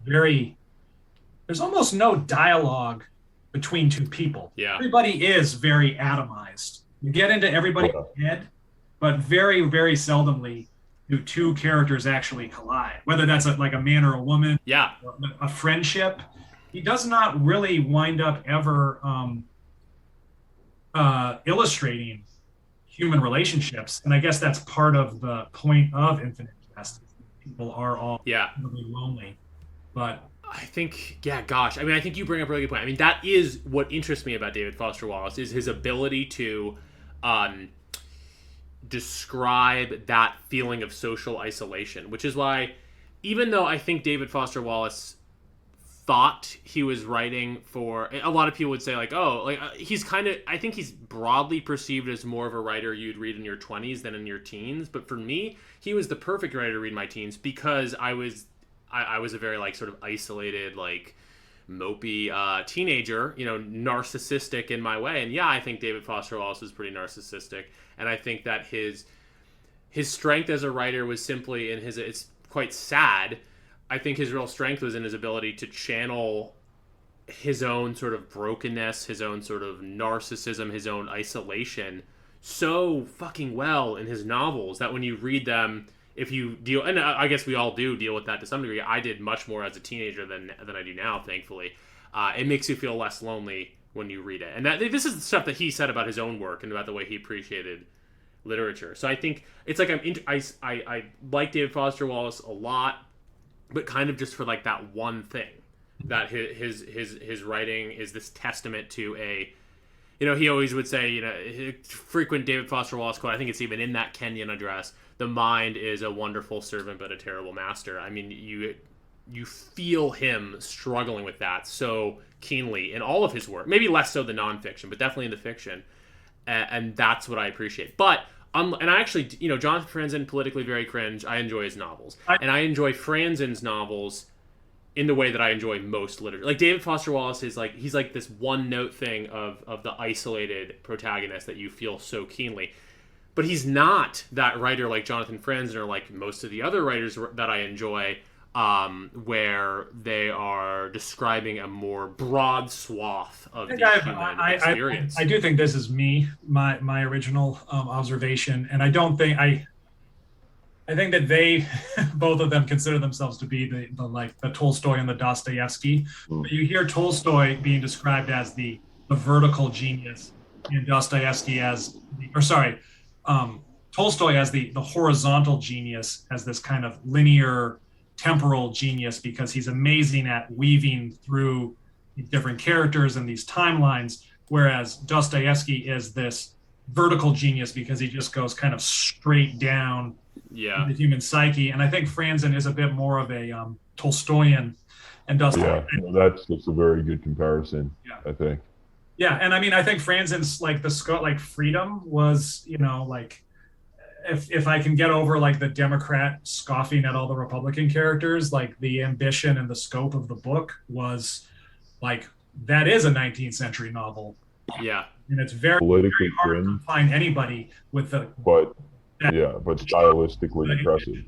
there's almost no dialogue between two people. Yeah. Everybody is very atomized. You get into everybody's head, but very, very seldomly do two characters actually collide, whether that's like a man or a woman, yeah, or a friendship. He does not really wind up ever illustrating human relationships, and I guess that's part of the point of Infinite Jest. People are all really lonely, but I think, yeah, gosh, I mean, I think you bring up a really good point. I mean, that is what interests me about David Foster Wallace, is his ability to describe that feeling of social isolation, which is why, even though I think David Foster Wallace thought he was writing for, a lot of people would say like, oh, like he's kind of, I think he's broadly perceived as more of a writer you'd read in your 20s than in your teens. But for me, he was the perfect writer to read in my teens, because I was a very like sort of isolated, like mopey teenager, you know, narcissistic in my way. And yeah, I think David Foster Wallace was pretty narcissistic. And I think that his strength as a writer was simply in his, it's quite sad, I think his real strength was in his ability to channel his own sort of brokenness, his own sort of narcissism, his own isolation so fucking well in his novels that when you read them, if you deal, and I guess we all do deal with that to some degree. I did much more as a teenager than I do now, thankfully. It makes you feel less lonely when you read it, and this is the stuff that he said about his own work and about the way he appreciated literature. So I think it's like I like David Foster Wallace a lot, but kind of just for like that one thing, that his writing is this testament to a, he always would say, frequent David Foster Wallace quote, I think it's even in that Kenyon address, the mind is a wonderful servant but a terrible master. I mean, you feel him struggling with that so keenly in all of his work, maybe less so the nonfiction, but definitely in the fiction, and that's what I appreciate. But and I actually, Jonathan Franzen, politically very cringe. I enjoy his novels, and I enjoy Franzen's novels in the way that I enjoy most literature. Like David Foster Wallace is like, he's like this one note thing of the isolated protagonist that you feel so keenly. But he's not that writer like Jonathan Franzen or like most of the other writers that I enjoy, where they are describing a more broad swath of the human experience. I do think this is my original observation, and I don't think I think that they, both of them, consider themselves to be the Tolstoy and the Dostoevsky. But you hear Tolstoy being described as the vertical genius, and Dostoevsky as, Tolstoy as the horizontal genius, as this kind of linear temporal genius, because he's amazing at weaving through different characters and these timelines, whereas Dostoevsky is this vertical genius because he just goes kind of straight down the human psyche. And I think Franzen is a bit more of a Tolstoyan, and Dostoevsky. Yeah, that's a very good comparison. Yeah. I think. Yeah, and I mean, I think Franzen's like freedom was, like, if I can get over like the Democrat scoffing at all the Republican characters, like the ambition and the scope of the book was like, that is a 19th century novel. Yeah. And it's very, politically very hard to find anybody with the, but stylistically impressive.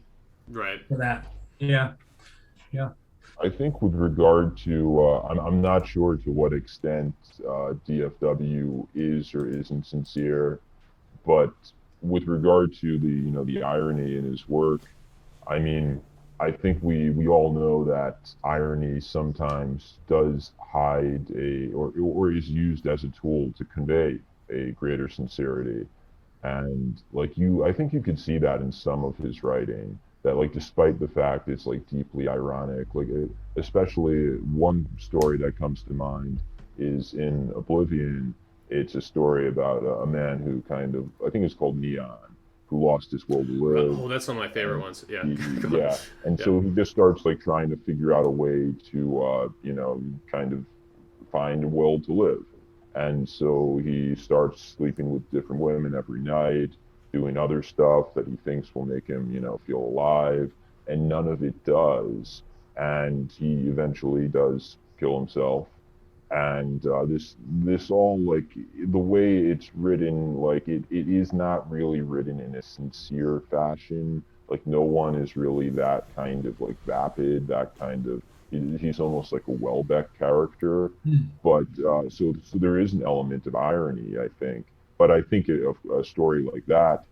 Right. For that. Yeah. Yeah. I think with regard to, I'm not sure to what extent DFW is or isn't sincere, but with regard to the irony in his work, I mean, I think we all know that irony sometimes does hide or is used as a tool to convey a greater sincerity. And like I think you could see that in some of his writing, that like despite the fact it's like deeply ironic, especially one story that comes to mind is in Oblivion. It's a story about a man who I think it's called Neon, who lost his will to live. Oh, that's one of my favorite ones. Yeah. So he just starts like trying to figure out a way to, kind of find a will to live. And so he starts sleeping with different women every night, doing other stuff that he thinks will make him, feel alive, and none of it does. And he eventually does kill himself. And this all, like, the way it's written, like it is not really written in a sincere fashion. Like no one is really that kind of like vapid, that kind of, he's almost like a Welbeck character. But so there is an element of irony, I think. But I think a story like that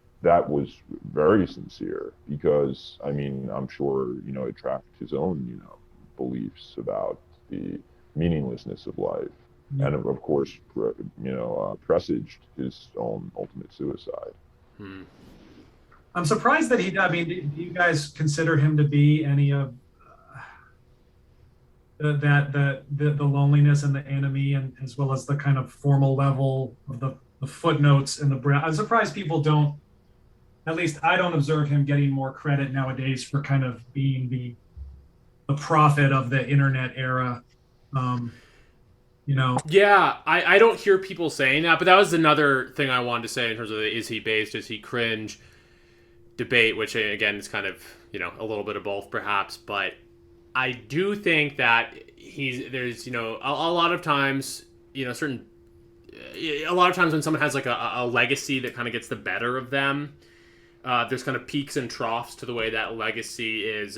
was very sincere, because I mean, I'm sure it tracked his own beliefs about the meaninglessness of life, and of course presaged his own ultimate suicide. I'm surprised that do you guys consider him to be any of the loneliness and the enemy, and as well as the kind of formal level of the footnotes and the brown? I'm surprised people don't, at least I don't observe him getting more credit nowadays for kind of being the prophet of the internet era. Yeah, I don't hear people saying that, but that was another thing I wanted to say in terms of the is he based, is he cringe debate, which again is kind of, a little bit of both perhaps, but I do think that there's, a lot of times, a lot of times when someone has like a legacy that kind of gets the better of them, there's kind of peaks and troughs to the way that legacy is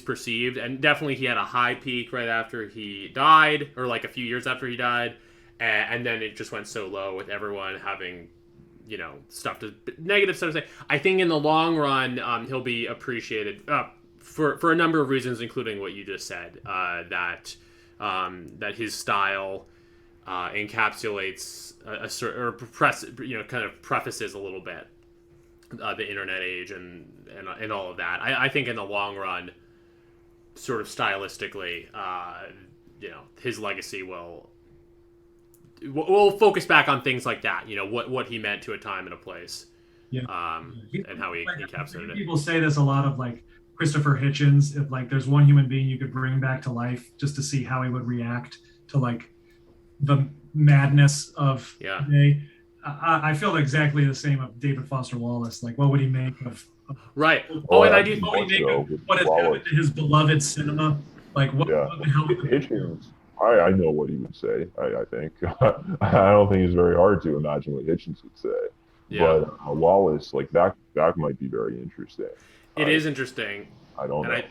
perceived, and definitely he had a high peak right after he died, or like a few years after he died, and then it just went so low with everyone having stuff to negative stuff to say. I think in the long run, he'll be appreciated for a number of reasons, including what you just said. That his style encapsulates kind of prefaces a little bit the internet age and all of that. I think in the long run, sort of stylistically, his legacy will focus back on things like that. What he meant to a time and a place, and how he encapsulated it. People say this a lot of like Christopher Hitchens. If like there's one human being you could bring back to life just to see how he would react to like the madness of today. I feel exactly the same of David Foster Wallace. Like, what would he make of right? Oh, and I do. What would he make of what has happened to his beloved cinema? Like, what the hell? Hitchens, I know what he would say. I think I don't think it's very hard to imagine what Hitchens would say. Yeah. But Wallace, like that might be very interesting. It is interesting. I don't know.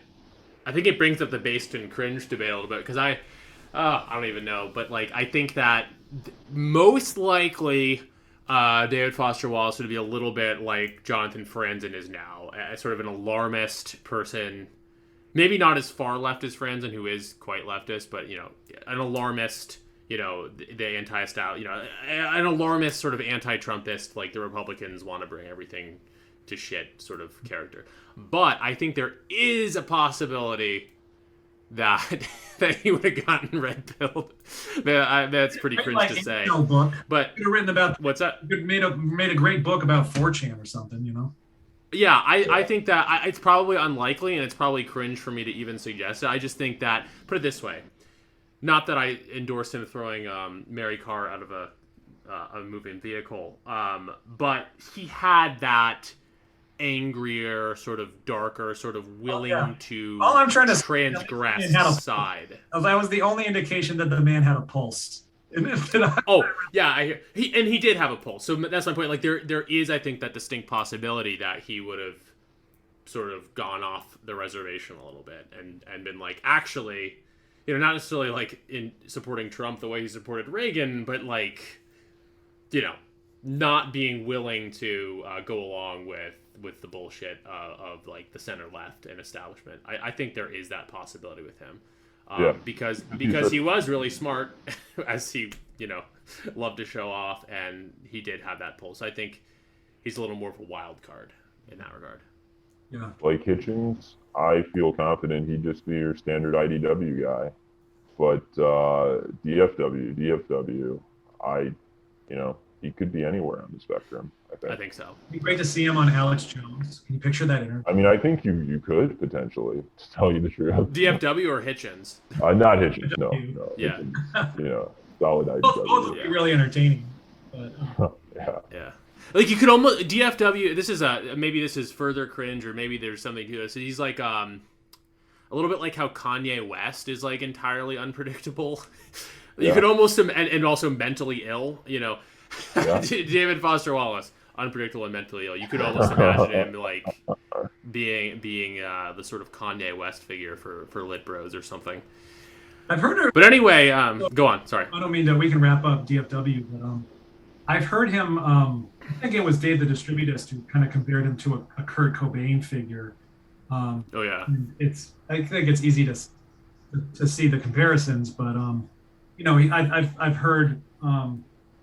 I think it brings up the based and cringe debate a little bit because I don't even know, but like I think that most likely David Foster Wallace would be a little bit like Jonathan Franzen is now, sort of an alarmist person, maybe not as far left as Franzen, who is quite leftist, but an alarmist, the anti-style, an alarmist sort of anti-Trumpist, like the Republicans want to bring everything to shit sort of character. But I think there is a possibility that he would have gotten red-pilled. That's pretty cringe to say. Book. But could have written about what's that? Could have made a great book about 4chan or something, Yeah, I think that it's probably unlikely, and it's probably cringe for me to even suggest it. I just think that, put it this way, not that I endorse him throwing Mary Carr out of a moving vehicle, but he had that angrier, sort of darker, sort of willing to all I'm trying to transgress side. That was the only indication that the man had a pulse. Oh yeah, he did have a pulse. So that's my point. Like there is, I think, that distinct possibility that he would have sort of gone off the reservation a little bit and been like, actually, not necessarily like in supporting Trump the way he supported Reagan, but like, not being willing to go along with the bullshit of like the center left and establishment. I think there is that possibility with him. Because he was really smart, as he loved to show off, and he did have that pulse. I think he's a little more of a wild card in that regard. Yeah, like Hitchens, I feel confident he'd just be your standard IDW guy, but DFW, he could be anywhere on the spectrum. I think so. It'd be great to see him on Alex Jones. Can you picture that interview? I mean, I think you could potentially, to tell you the truth. DFW or Hitchens? Not Hitchens, no. Yeah. Hitchens, solid IDW. Both would be really entertaining. But, yeah. Like you could almost DFW. This is maybe this is further cringe, or maybe there's something to this. He's like a little bit like how Kanye West is like entirely unpredictable. You could almost and also mentally ill. David Foster Wallace, unpredictable and mentally ill. You could almost imagine him like being the sort of Kanye West figure for Lit Bros or something. I've heard her. But anyway, go on. Sorry. I don't mean that we can wrap up DFW, but I've heard him. I think it was Dave the Distributist who kind of compared him to a Kurt Cobain figure. Oh yeah. I think it's easy to see the comparisons, but I've heard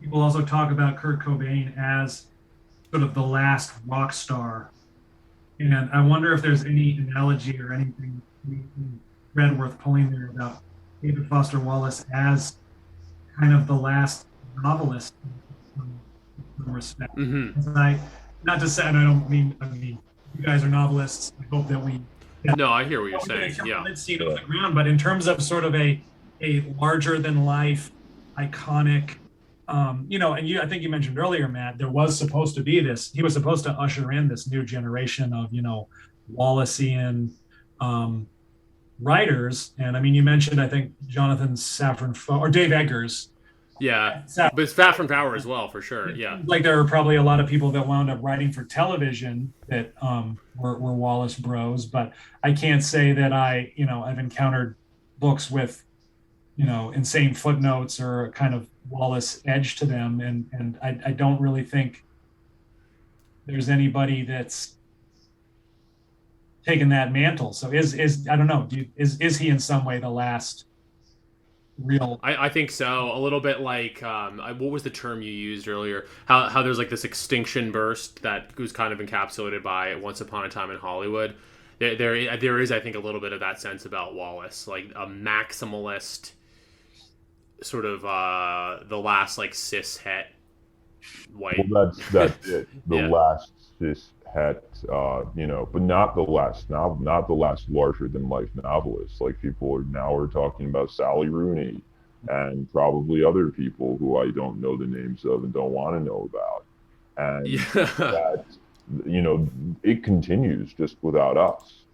people also talk about Kurt Cobain as sort of the last rock star, and I wonder if there's any analogy or anything read worth pulling there about David Foster Wallace as kind of the last novelist in some respect. Mm-hmm. Not to say, and I mean, you guys are novelists. I hope that we. No, I hear what you're saying. Yeah. Let's see it off the ground, but in terms of sort of a larger than life, iconic, and I think you mentioned earlier, Matt, there was supposed to be this. He was supposed to usher in this new generation of Wallacean writers, and I mean, you mentioned I think Jonathan Safran Foer or Dave Eggers. Yeah, but it's Safran Foer as well, for sure. Yeah, like there were probably a lot of people that wound up writing for television that were Wallace bros, but I can't say that I've encountered books with insane footnotes or a kind of Wallace edge to them, and I don't really think there's anybody that's taken that mantle. So is I don't know. Is he in some way the last real? I think so. A little bit like what was the term you used earlier? How there's like this extinction burst that was kind of encapsulated by Once Upon a Time in Hollywood. There is, I think, a little bit of that sense about Wallace, like a maximalist, sort of the last like cis het white. Well, that's it. The Yeah. last cis het, but not the last not the last larger than life novelist. Like people are talking about Sally Rooney and probably other people who I don't know the names of and don't want to know about. And Yeah. that, it continues just without us.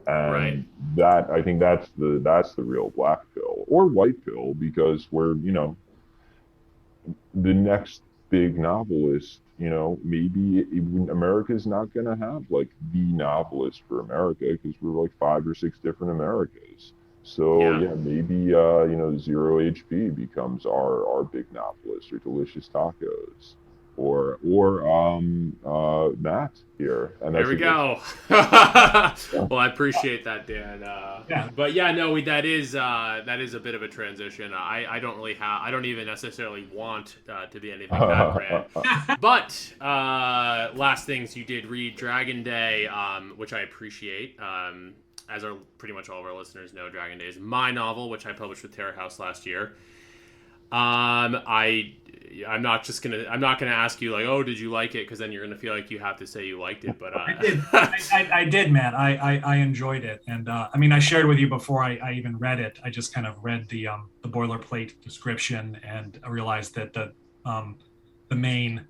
And Right. that, I think that's the real black pill or white pill, because we're, the next big novelist, maybe America's not going to have like the novelist for America, because we're like 5 or 6 different Americas. So Yeah. maybe Zero HB becomes our big novelist, or Delicious Tacos, or Matt here. And There that's we a go. Well, I appreciate that, Dan. Yeah. But yeah, no, that is a bit of a transition. I don't even necessarily want to be anything that grand. But last things, you did read Dragon Day, which I appreciate. As pretty much all of our listeners know, Dragon Day is my novel, which I published with Terror House last year. I'm not gonna ask you like, oh, did you like it? Because then you're gonna feel like you have to say you liked it. But I did. I did, Matt. I enjoyed it, and I mean, I shared with you before I even read it. I just kind of read the boilerplate description, and I realized that the main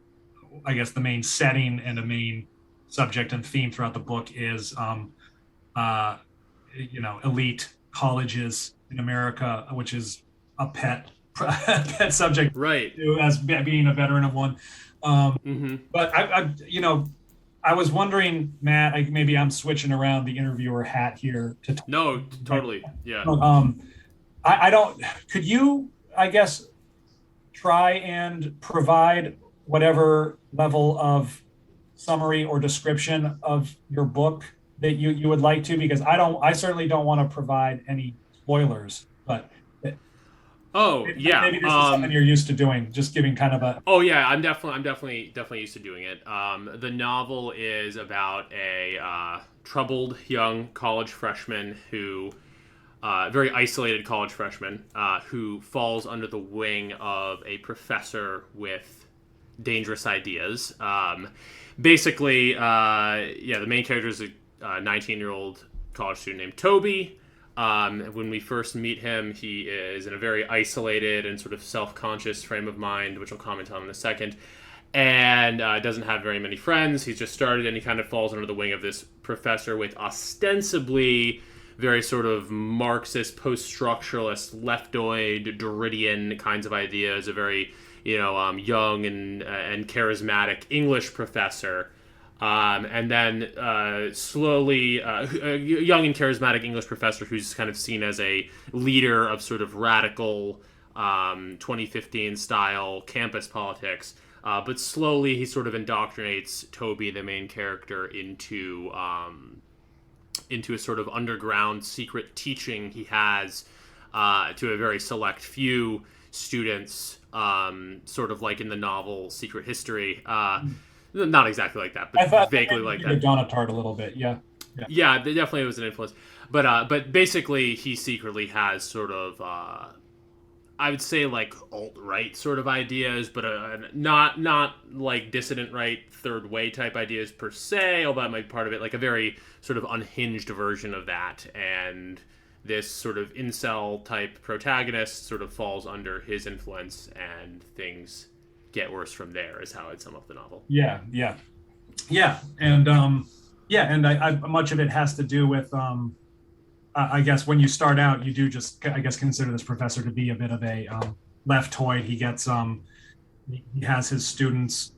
setting and the main subject and theme throughout the book is elite colleges in America, which is a pet subject, right. to, as being a veteran of one. But I was wondering, Matt, maybe I'm switching around the interviewer hat here to talk. No, totally. Yeah. I don't, could you, I guess, try and provide whatever level of summary or description of your book that you would like to, because I certainly don't want to provide any spoilers, but Oh yeah. maybe this is something you're used to doing, just giving kind of a. Oh yeah, I'm definitely used to doing it. The novel is about a troubled young college freshman who, very isolated college freshman, who falls under the wing of a professor with dangerous ideas. Basically, the main character is a 19-year-old college student named Toby. When we first meet him, he is in a very isolated and sort of self-conscious frame of mind, which I'll comment on in a second, and doesn't have very many friends. He's just started, and he kind of falls under the wing of this professor with ostensibly very sort of Marxist, post-structuralist, leftoid, Derridian kinds of ideas, a very young and charismatic English professor. And then slowly, a young and charismatic English professor who's kind of seen as a leader of sort of radical 2015 style campus politics. But slowly he sort of indoctrinates Toby, the main character, into a sort of underground secret teaching he has to a very select few students, sort of like in the novel Secret History. Not exactly like that, but vaguely like that. Donna Tartt a little bit, yeah. Yeah, there definitely was an influence. But basically, he secretly has sort of, I would say, like alt-right sort of ideas, but not like dissident right, third way type ideas per se, although that might be part of it, like a very sort of unhinged version of that. And this sort of incel type protagonist sort of falls under his influence, and things get worse from there, is how I'd sum up the novel. Yeah, and I much of it has to do with I guess when you start out, you do just, I guess, consider this professor to be a bit of a leftoid. He gets he has his students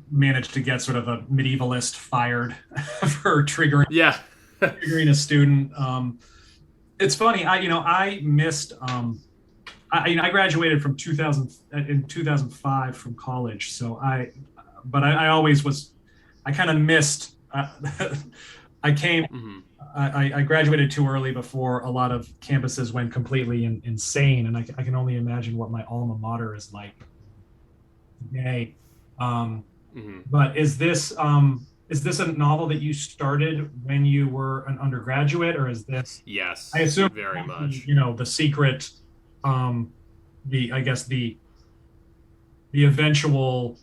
managed to get sort of a medievalist fired for triggering a student. It's funny, I missed I graduated from 2000 in 2005 from college. So I always was, I kind of missed. I came, Hmm. I graduated too early before a lot of campuses went completely insane, and I can only imagine what my alma mater is like today. Um, Hmm. but is this a novel that you started when you were an undergraduate, or is this? I Yes, assume, very much. the secret, um, the I guess the eventual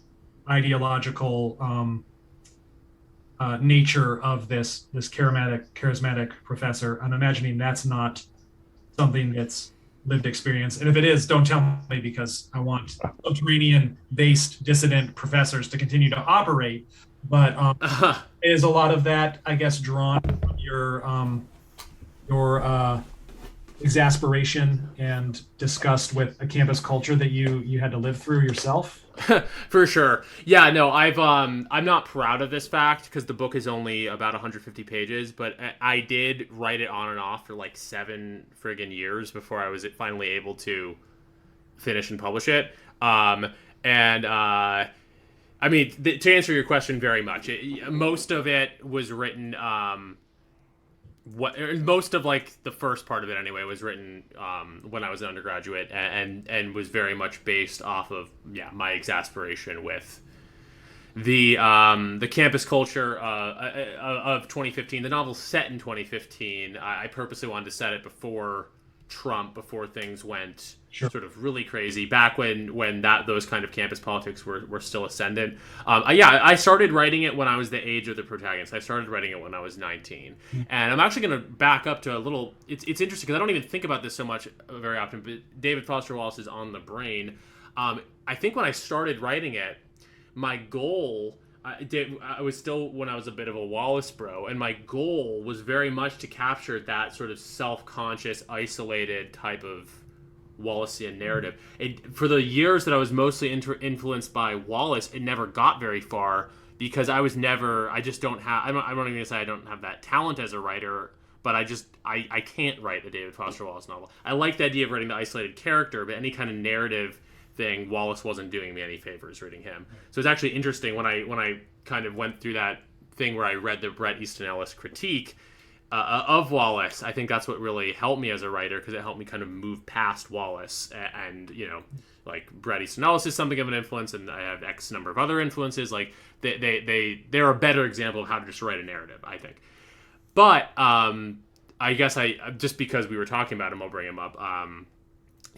ideological nature of this charismatic professor. I'm imagining that's not something that's lived experience. And if it is, don't tell me, because I want subterranean-based dissident professors to continue to operate. But is a lot of that, I guess, drawn from your exasperation and disgust with a campus culture that you had to live through yourself? For sure. Yeah, no, I'm not proud of this fact because the book is only about 150 pages, but I did write it on and off for like 7 friggin' years before I was finally able to finish and publish it. And I mean, to answer your question very much, most of it was written. Most of like the first part of it anyway was written when I was an undergraduate, and was very much based off of my exasperation with the campus culture of 2015. The novel's set in 2015. I purposely wanted to set it before Trump, before things went Sure. sort of really crazy, back when those kind of campus politics were still ascendant. I started writing it when I was the age of the protagonist. I started writing it when I was 19, and I'm actually going to back up to a little. It's interesting because I don't even think about this so much very often. But David Foster Wallace is on the brain. I think when I started writing it, my goal. I was still when I was a bit of a Wallace bro, and my goal was very much to capture that sort of self-conscious, isolated type of Wallacean narrative. For the years that I was mostly influenced by Wallace, it never got very far because I was never. I just don't have. I'm not even gonna say I don't have that talent as a writer, but I can't write a David Foster Wallace novel. I like the idea of writing the isolated character, but any kind of narrative thing, Wallace wasn't doing me any favors reading him. So it's actually interesting when I kind of went through that thing where I read the Bret Easton Ellis critique of Wallace. I think that's what really helped me as a writer because it helped me kind of move past Wallace and like Bret Easton Ellis is something of an influence, and I have X number of other influences. Like they're a better example of how to just write a narrative, I think. But I guess I just because we were talking about him, I'll bring him up.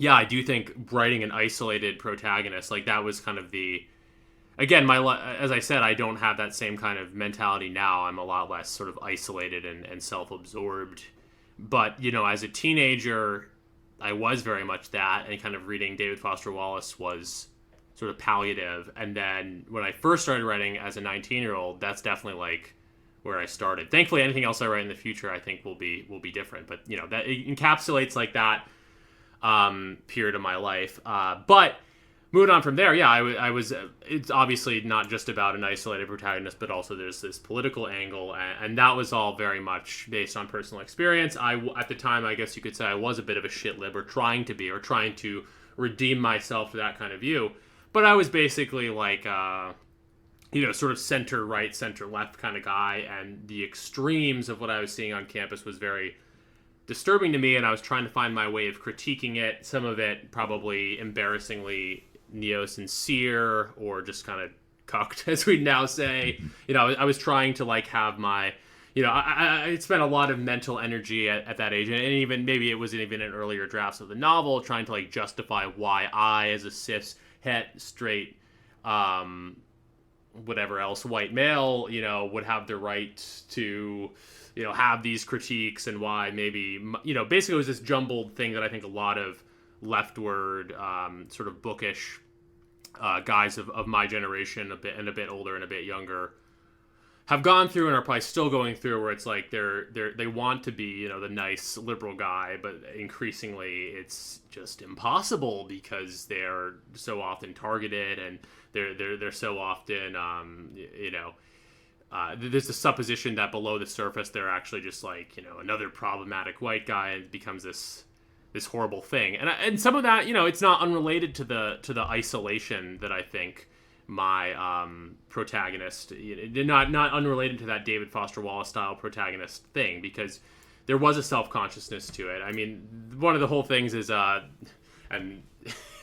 I do think writing an isolated protagonist, like that was kind of again, as I said, I don't have that same kind of mentality now. I'm a lot less sort of isolated and self-absorbed. But, as a teenager, I was very much that, and kind of reading David Foster Wallace was sort of palliative. And then when I first started writing as a 19-year-old, that's definitely like where I started. Thankfully, anything else I write in the future, I think will be different. But, that it encapsulates like that period of my life. But moving on from there, I was. It's obviously not just about an isolated protagonist, but also there's this political angle, and that was all very much based on personal experience. At the time, I guess you could say I was a bit of a shit lib, or trying to be, or trying to redeem myself for that kind of view. But I was basically like, sort of center right, center left kind of guy, and the extremes of what I was seeing on campus was very disturbing to me, and I was trying to find my way of critiquing it. Some of it probably embarrassingly neo-sincere or just kind of cucked, as we now say. I was trying to like have my, I spent a lot of mental energy at that age, and even maybe it was even in earlier drafts of the novel, trying to like justify why I, as a cis, het, straight, whatever else, white male, would have the right to have these critiques, and why maybe, basically it was this jumbled thing that I think a lot of leftward, sort of bookish guys of my generation, a bit older and a bit younger, have gone through and are probably still going through, where it's like they want to be, the nice liberal guy, but increasingly it's just impossible because they're so often targeted, and they're so often, there's a supposition that below the surface they're actually just like, another problematic white guy, and it becomes this this horrible thing. And some of that, it's not unrelated to the isolation that I think my protagonist, not unrelated to that David Foster Wallace style protagonist thing, because there was a self-consciousness to it. I mean, one of the whole things is one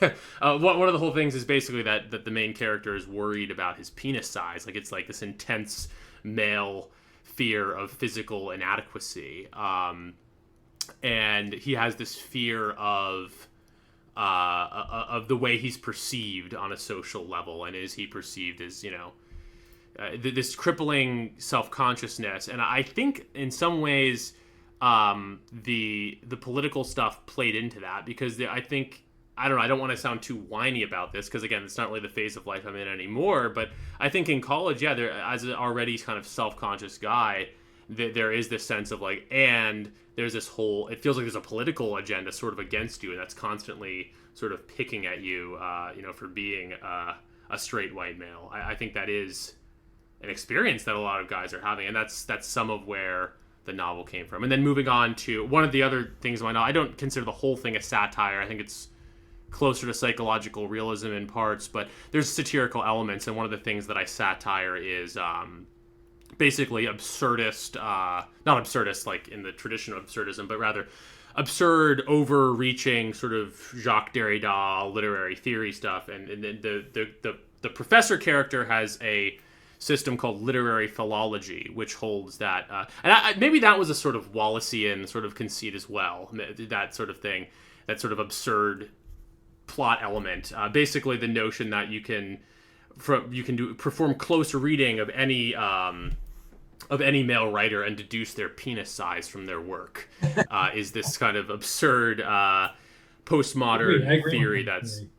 of the whole things is basically that the main character is worried about his penis size. Like, it's like this intense male fear of physical inadequacy, and he has this fear of the way he's perceived on a social level, and is he perceived as this crippling self-consciousness. And I think in some ways the political stuff played into that, because I think, I don't know, I don't want to sound too whiny about this, because again, it's not really the phase of life I'm in anymore, but I think in college, there, as an already kind of self-conscious guy, there is this sense of like, and there's this whole, it feels like there's a political agenda sort of against you, and that's constantly sort of picking at you, for being a straight white male. I think that is an experience that a lot of guys are having, and that's some of where the novel came from. And then moving on to one of the other things in my novel, I don't consider the whole thing a satire. I think it's closer to psychological realism in parts, but there's satirical elements, and one of the things that I satire is basically absurdist, not absurdist like in the tradition of absurdism, but rather absurd, overreaching sort of Jacques Derrida literary theory stuff. And the professor character has a system called literary philology, which holds that, maybe that was a sort of Wallacean sort of conceit as well, that sort of thing, that sort of absurd plot element. Basically, the notion that you can perform close reading of any male writer and deduce their penis size from their work is this kind of absurd postmodern theory. That's theory.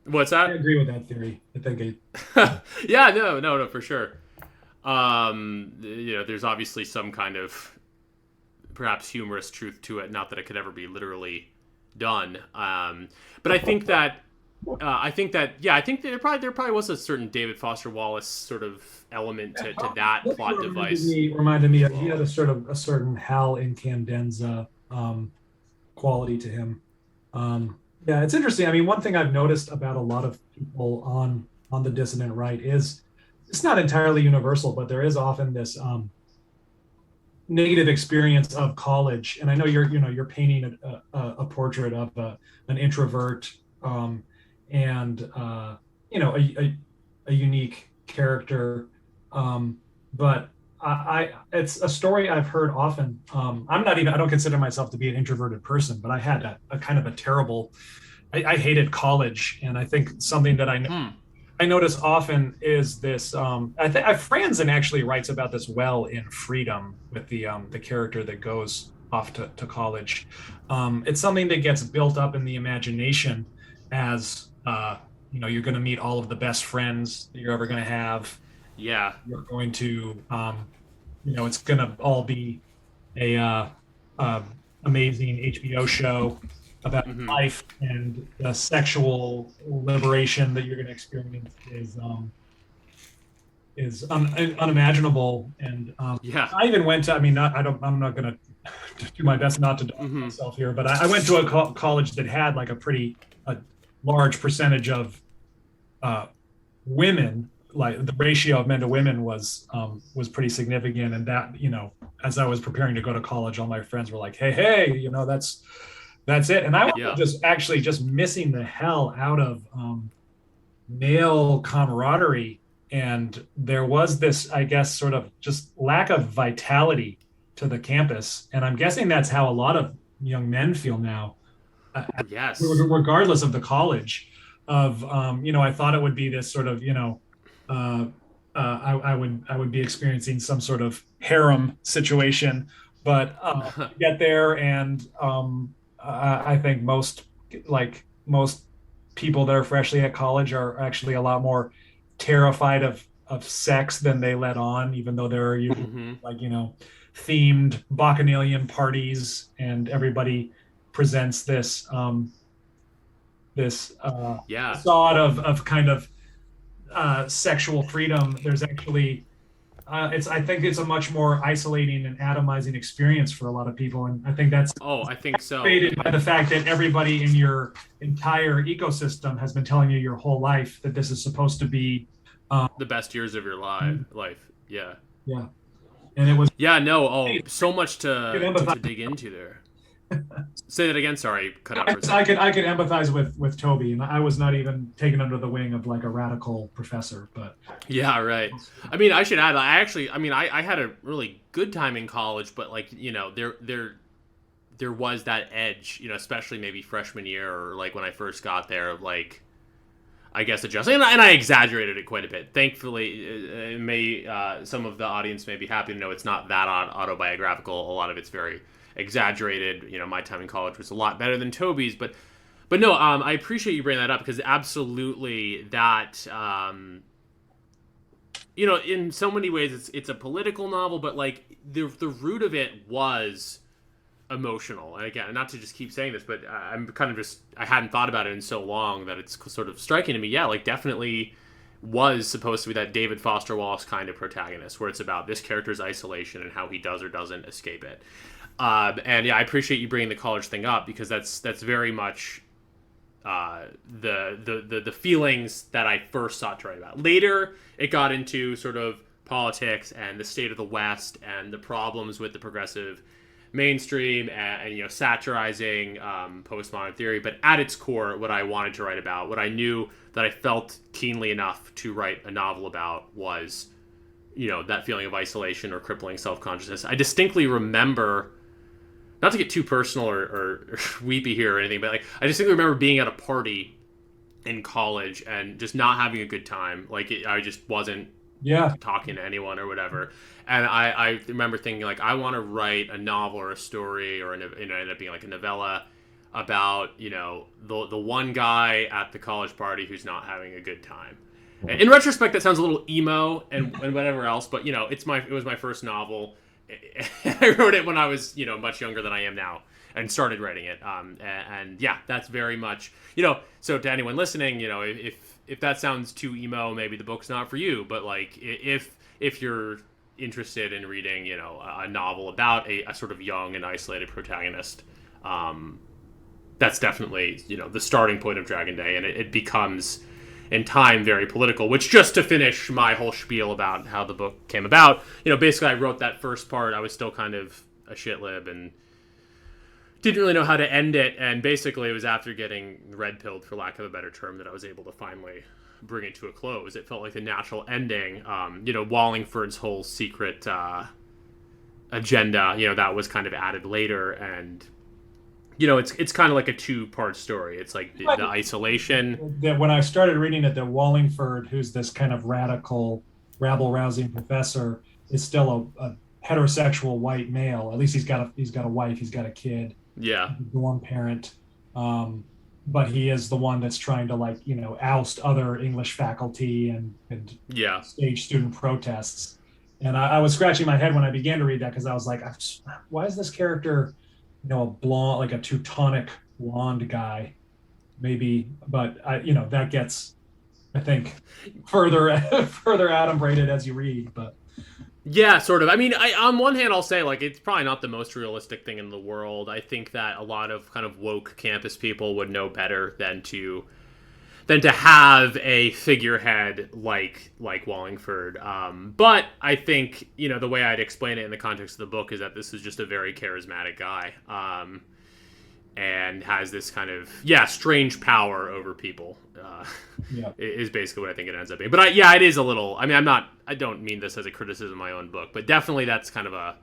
What's that? I agree with that theory. I think yeah, no, for sure. There's obviously some kind of perhaps humorous truth to it. Not that it could ever be literally done. But I think that there probably was a certain David Foster Wallace sort of element to that plot device. Reminded me of, he had a certain Hal Incandenza quality to him. Yeah, it's interesting. I mean, one thing I've noticed about a lot of people on the dissident right is, it's not entirely universal, but there is often this negative experience of college. And I know you're painting a portrait of an introvert and a unique character, but it's a story I've heard often. I don't consider myself to be an introverted person, but I had a kind of a terrible, I hated college. And I think something that I notice often is this, Franzen actually writes about this well in Freedom, with the character that goes off to college. It's something that gets built up in the imagination as, you're going to meet all of the best friends that you're ever going to have. Yeah. You're going to, it's going to all be a amazing HBO show about life, and the sexual liberation that you're going to experience is unimaginable. And I even went to, I'm not going to do my best not to dog myself here, but I went to a college that had like a large percentage of women. Like, the ratio of men to women was pretty significant. And that, as I was preparing to go to college, all my friends were like, hey, that's it. And I was just missing the hell out of male camaraderie. And there was this, I guess, sort of just lack of vitality to the campus. And I'm guessing that's how a lot of young men feel now. Yes. Regardless of the college of, I thought it would be this sort of, I would be experiencing some sort of harem situation, but get there, and I think most people that are freshly at college are actually a lot more terrified of sex than they let on, even though there are themed bacchanalian parties, and everybody presents this facade of kind of sexual freedom. There's actually I think it's a much more isolating and atomizing experience for a lot of people, and I think that's I think so. faded by the fact that everybody in your entire ecosystem has been telling you your whole life that this is supposed to be The best years of your life. Yeah. yeah, and it was So much to dig into there. Say that again. Sorry, cut out for a second. I could empathize with Toby, and I was not even taken under the wing of like a radical professor, but Yeah, right. I mean, I should add. I had a really good time in college, but like there was that edge, especially maybe freshman year or like when I first got there, of like, I guess adjusting, and I exaggerated it quite a bit. Thankfully, some of the audience may be happy to know it's not that autobiographical. A lot of it's very exaggerated. My time in college was a lot better than Toby's, but no, I appreciate you bringing that up, because absolutely that, in so many ways it's a political novel, but like the root of it was emotional. And again, not to just keep saying this, but I'm kind of I hadn't thought about it in so long that it's sort of striking to me. Yeah, like definitely was supposed to be that David Foster Wallace kind of protagonist, where it's about this character's isolation and how he does or doesn't escape it. And yeah, I appreciate you bringing the college thing up, because that's very much the feelings that I first sought to write about. Later, it got into sort of politics and the state of the West and the problems with the progressive mainstream and satirizing postmodern theory. But at its core, what I wanted to write about, what I knew that I felt keenly enough to write a novel about, was that feeling of isolation or crippling self-consciousness. I distinctly remember, not to get too personal or weepy here or anything, but like I distinctly remember being at a party in college and just not having a good time. Like I just wasn't talking to anyone or whatever. And I remember thinking like, I want to write a novel or a story, or it ended up being like a novella about the one guy at the college party who's not having a good time. And in retrospect, that sounds a little emo and whatever else, but it was my first novel. I wrote it when I was, much younger than I am now, and started writing it. And yeah, that's very much, so to anyone listening, if that sounds too emo, maybe the book's not for you. But like, if you're interested in reading, a novel about a sort of young and isolated protagonist, that's definitely, the starting point of Dragon Day. And it becomes, in time, very political, which, just to finish my whole spiel about how the book came about, basically I wrote that first part. I was still kind of a shitlib and didn't really know how to end it. And basically it was after getting red-pilled, for lack of a better term, that I was able to finally bring it to a close. It felt like the natural ending. Wallingford's whole secret agenda, that was kind of added later. And it's kind of like a two-part story. It's like the isolation. That when I started reading it, that Wallingford, who's this kind of radical, rabble-rousing professor, is still a heterosexual white male. At least he's got a wife, he's got a kid. Yeah. Dorm parent. But he is the one that's trying to oust other English faculty and stage student protests. And I was scratching my head when I began to read that, because I was like, why is this character a blonde, like a Teutonic blonde guy, maybe, but that gets, I think, further adumbrated as you read. But yeah, sort of. I mean, on one hand, I'll say like it's probably not the most realistic thing in the world. I think that a lot of kind of woke campus people would know better than to have a figurehead like Wallingford. But I think, the way I'd explain it in the context of the book is that this is just a very charismatic guy, and has this kind of, strange power over people, is basically what I think it ends up being. But it is a little, I don't mean this as a criticism of my own book, but definitely that's kind of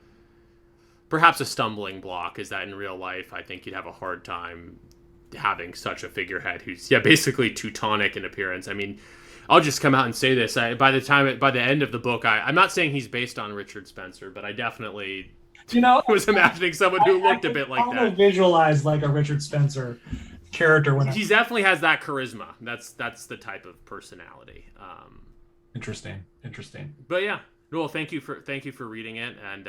perhaps a stumbling block, is that in real life, I think you'd have a hard time having such a figurehead who's basically Teutonic in appearance. I mean, I'll just come out and say this. By the end of the book, I'm not saying he's based on Richard Spencer, but I definitely was imagining someone who looked a bit like that. I visualize like a Richard Spencer character when he definitely has that charisma. That's the type of personality. Interesting. But yeah, well, thank you for reading it, and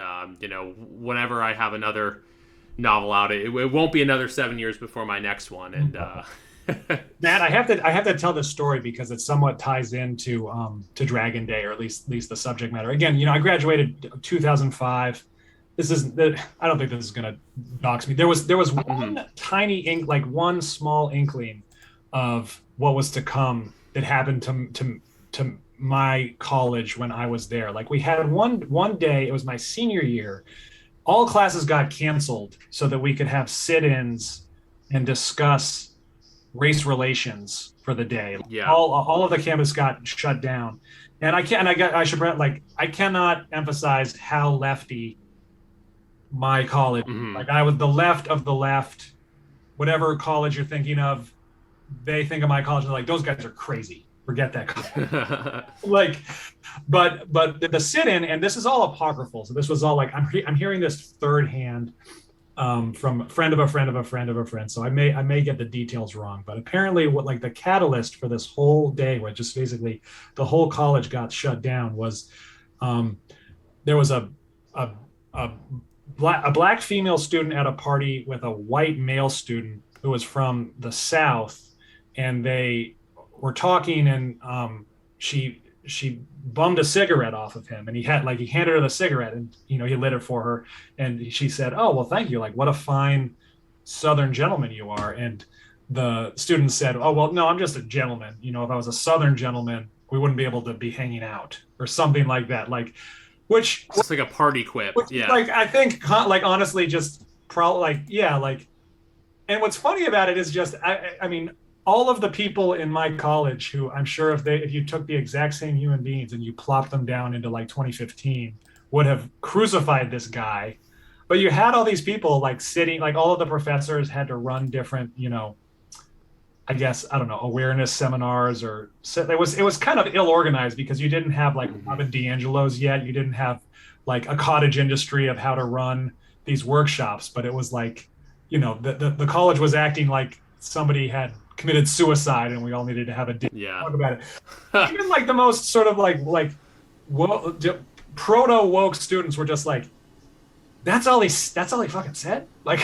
whenever I have another novel out, it won't be another 7 years before my next one, and Matt, I have to tell this story because it somewhat ties into to Dragon Day, or at least the subject matter. Again, I graduated 2005. This isn't. I don't think this is gonna dox me. There was one tiny like one small inkling of what was to come that happened to my college when I was there. Like we had one day. It was my senior year. All classes got canceled so that we could have sit-ins and discuss race relations for the day. Yeah. All of the campus got shut down, and I cannot emphasize how lefty my college. Like I was the left of the left. Whatever college you're thinking of, they think of my college and they're like, those guys are crazy. Forget that college. Like, but the sit-in, and this is all apocryphal. So this was all like I'm hearing this third hand. From a friend of a friend of a friend of a friend. So I may get the details wrong, but apparently what like the catalyst for this whole day, where just basically the whole college got shut down, was there was a black female student at a party with a white male student who was from the South, and they were talking, and she bummed a cigarette off of him, and he handed her the cigarette, and he lit it for her, and she said, "Oh, well, thank you, like what a fine Southern gentleman you are." And the student said, "Oh, well, no, I'm just a gentleman. If I was a Southern gentleman, we wouldn't be able to be hanging out," or something like that. Like, which it's like a party quip. Yeah. Like I think, like honestly, just probably like yeah, like. And what's funny about it is just I mean, all of the people in my college who I'm sure if you took the exact same human beings and you plopped them down into like 2015 would have crucified this guy. But you had all these people like sitting, like all of the professors had to run different, I guess, I don't know, awareness seminars, or it was kind of ill organized because you didn't have like Robin DiAngelo's yet. You didn't have like a cottage industry of how to run these workshops, but it was like, the college was acting like somebody had committed suicide and we all needed to have a talk about it. Even like the most sort of like proto woke students were just like, that's all he fucking said. Like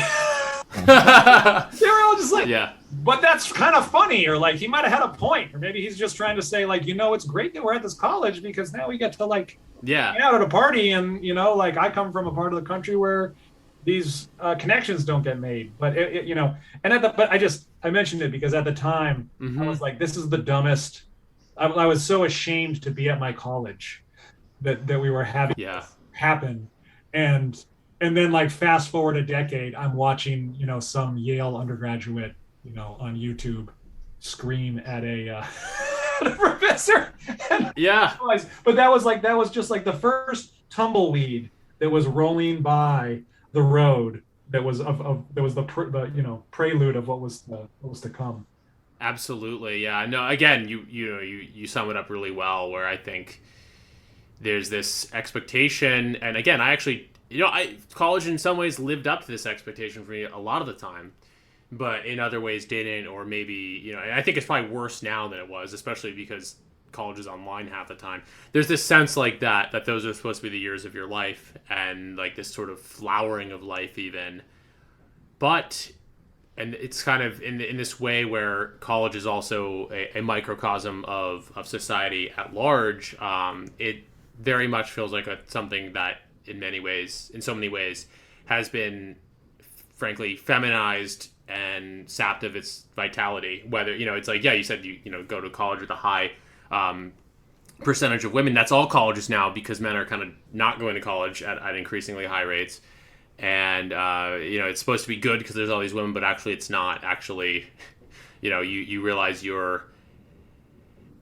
they were all just like, yeah, but that's kind of funny, or like he might have had a point, or maybe he's just trying to say like, it's great that we're at this college because now we get to like hang out at a party, and like I come from a part of the country where these connections don't get made. But I mentioned it because at the time I was like, this is the dumbest. I was so ashamed to be at my college that we were having this happen, and then like fast forward a decade, I'm watching some Yale undergraduate on YouTube scream at a professor. But that was just like the first tumbleweed that was rolling by the road that was the prelude of what was to come. Absolutely, yeah. No, again, you sum it up really well. Where I think there's this expectation, and again, I actually, college in some ways lived up to this expectation for me a lot of the time, but in other ways didn't, or maybe and I think it's probably worse now than it was, especially because college is online half the time. There's this sense like that those are supposed to be the years of your life, and like this sort of flowering of life even. And it's kind of in this way where college is also a microcosm of society at large. It very much feels like something that in so many ways has been frankly feminized and sapped of its vitality. Whether it's like, yeah, you said you go to college with a high percentage of women. That's all colleges now, because men are kind of not going to college at increasingly high rates. And it's supposed to be good because there's all these women, but actually it's not. Actually, you realize you're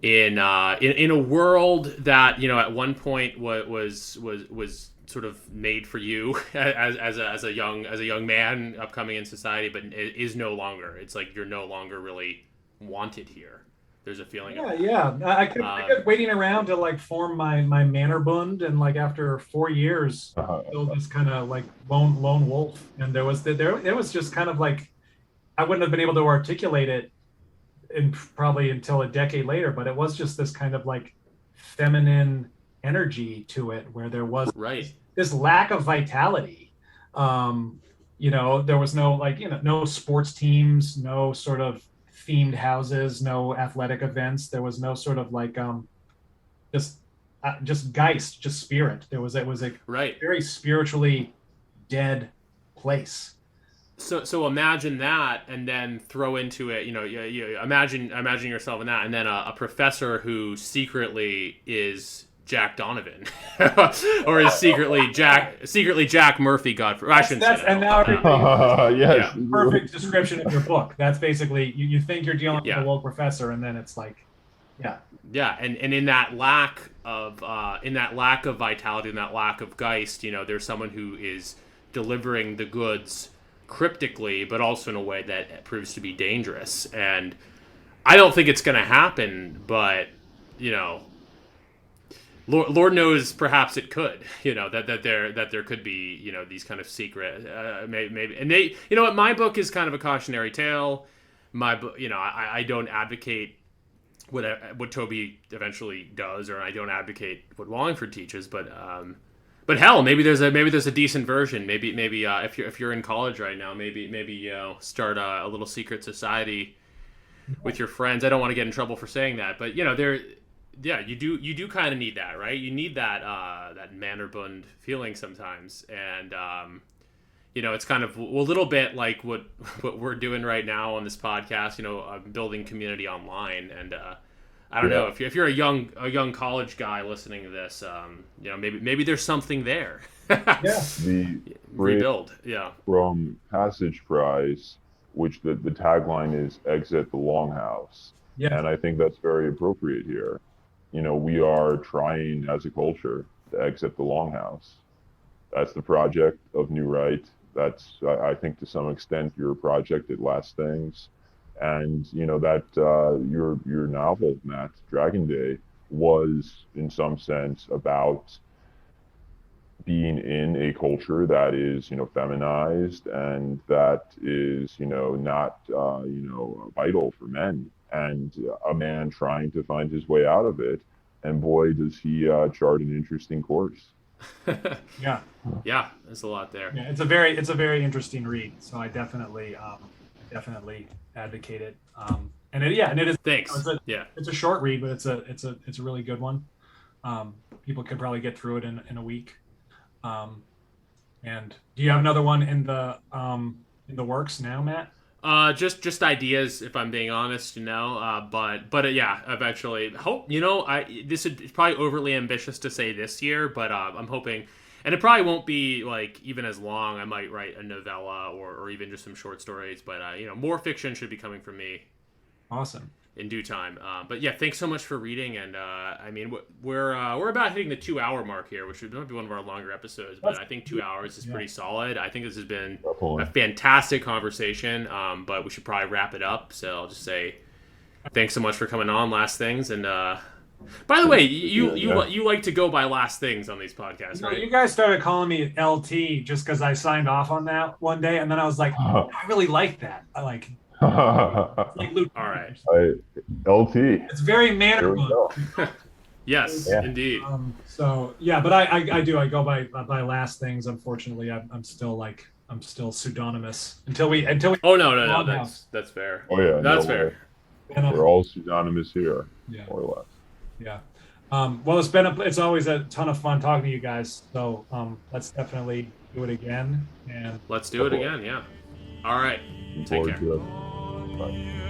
in a world that at one point was sort of made for you as a young man upcoming in society, but it is no longer. It's like you're no longer really wanted here. There's a feeling. I kept waiting around to like form my Mannerbund, and like after 4 years, still this kind of like lone wolf. And there was just kind of like, I wouldn't have been able to articulate it probably until a decade later, but it was just this kind of like feminine energy to it, where there was this lack of vitality. There was no no sports teams, no sort of themed houses, no athletic events. There was no sort of like just Geist, just spirit. It was a Right. very spiritually dead place. So imagine that, and then throw into it, you imagine yourself in that, and then a professor who secretly is Jack Donovan, or is secretly Jack Murphy. I shouldn't say that. And now Yes. perfect description of your book. That's basically you think you're dealing Yeah. with a woke professor, and then it's like, Yeah, and in that lack of vitality, in that lack of Geist, there's someone who is delivering the goods cryptically, but also in a way that proves to be dangerous. And I don't think it's going to happen, but Lord knows, perhaps it could. That there could be these kind of secret maybe. And they, what, my book is kind of a cautionary tale. My book, I don't advocate what Toby eventually does, or I don't advocate what Wallingford teaches, but hell, maybe there's a decent version. Maybe if you're in college right now, maybe start a little secret society with your friends. I don't want to get in trouble for saying that, but you do kind of need that, right? You need that Mannerbund feeling sometimes, and it's kind of a little bit like what we're doing right now on this podcast. Building community online, and I don't know if you're a young college guy listening to this, maybe there's something there. The rebuild, from Passage Prize, which the tagline is "Exit the Longhouse," and I think that's very appropriate here. We are trying as a culture to exit the Longhouse. That's the project of New Right. That's, I think, to some extent, your project at Last Things. And, that your novel, Matt, Dragon Day, was, in some sense, about being in a culture that is, feminized, and that is, not, vital for men, and a man trying to find his way out of it. And boy, does he chart an interesting course. Yeah, there's a lot there. Yeah, it's a very interesting read. So I definitely advocate it. And it is. Thanks. It's a short read, but it's a really good one. People could probably get through it in a week. And do you have another one in the works now, Matt? Just ideas, if I'm being honest, but yeah, eventually hope, this is probably overly ambitious to say this year, but I'm hoping, and it probably won't be like even as long. I might write a novella or even just some short stories, but more fiction should be coming from me. Awesome. In due time. But yeah, thanks so much for reading. And we're about hitting the 2-hour mark here, which might be one of our longer episodes, but I think 2 hours is pretty solid. I think this has been a fantastic conversation, but we should probably wrap it up. So I'll just say thanks so much for coming on, Last Things. And by the way, you like to go by Last Things on these podcasts, right? You guys started calling me LT just because I signed off on that one day, and then I was like, I really like that. I like Luke. All right. LT. It's very Mannerbund. Yes, indeed. But I go by Last Things. Unfortunately, I'm still pseudonymous until we. Oh no, that's fair. Oh yeah, that's fair. We're all pseudonymous here, more or less. Yeah. Well, it's always a ton of fun talking to you guys. So let's definitely do it again. And let's do it again. Yeah. All right. Take care. Bye.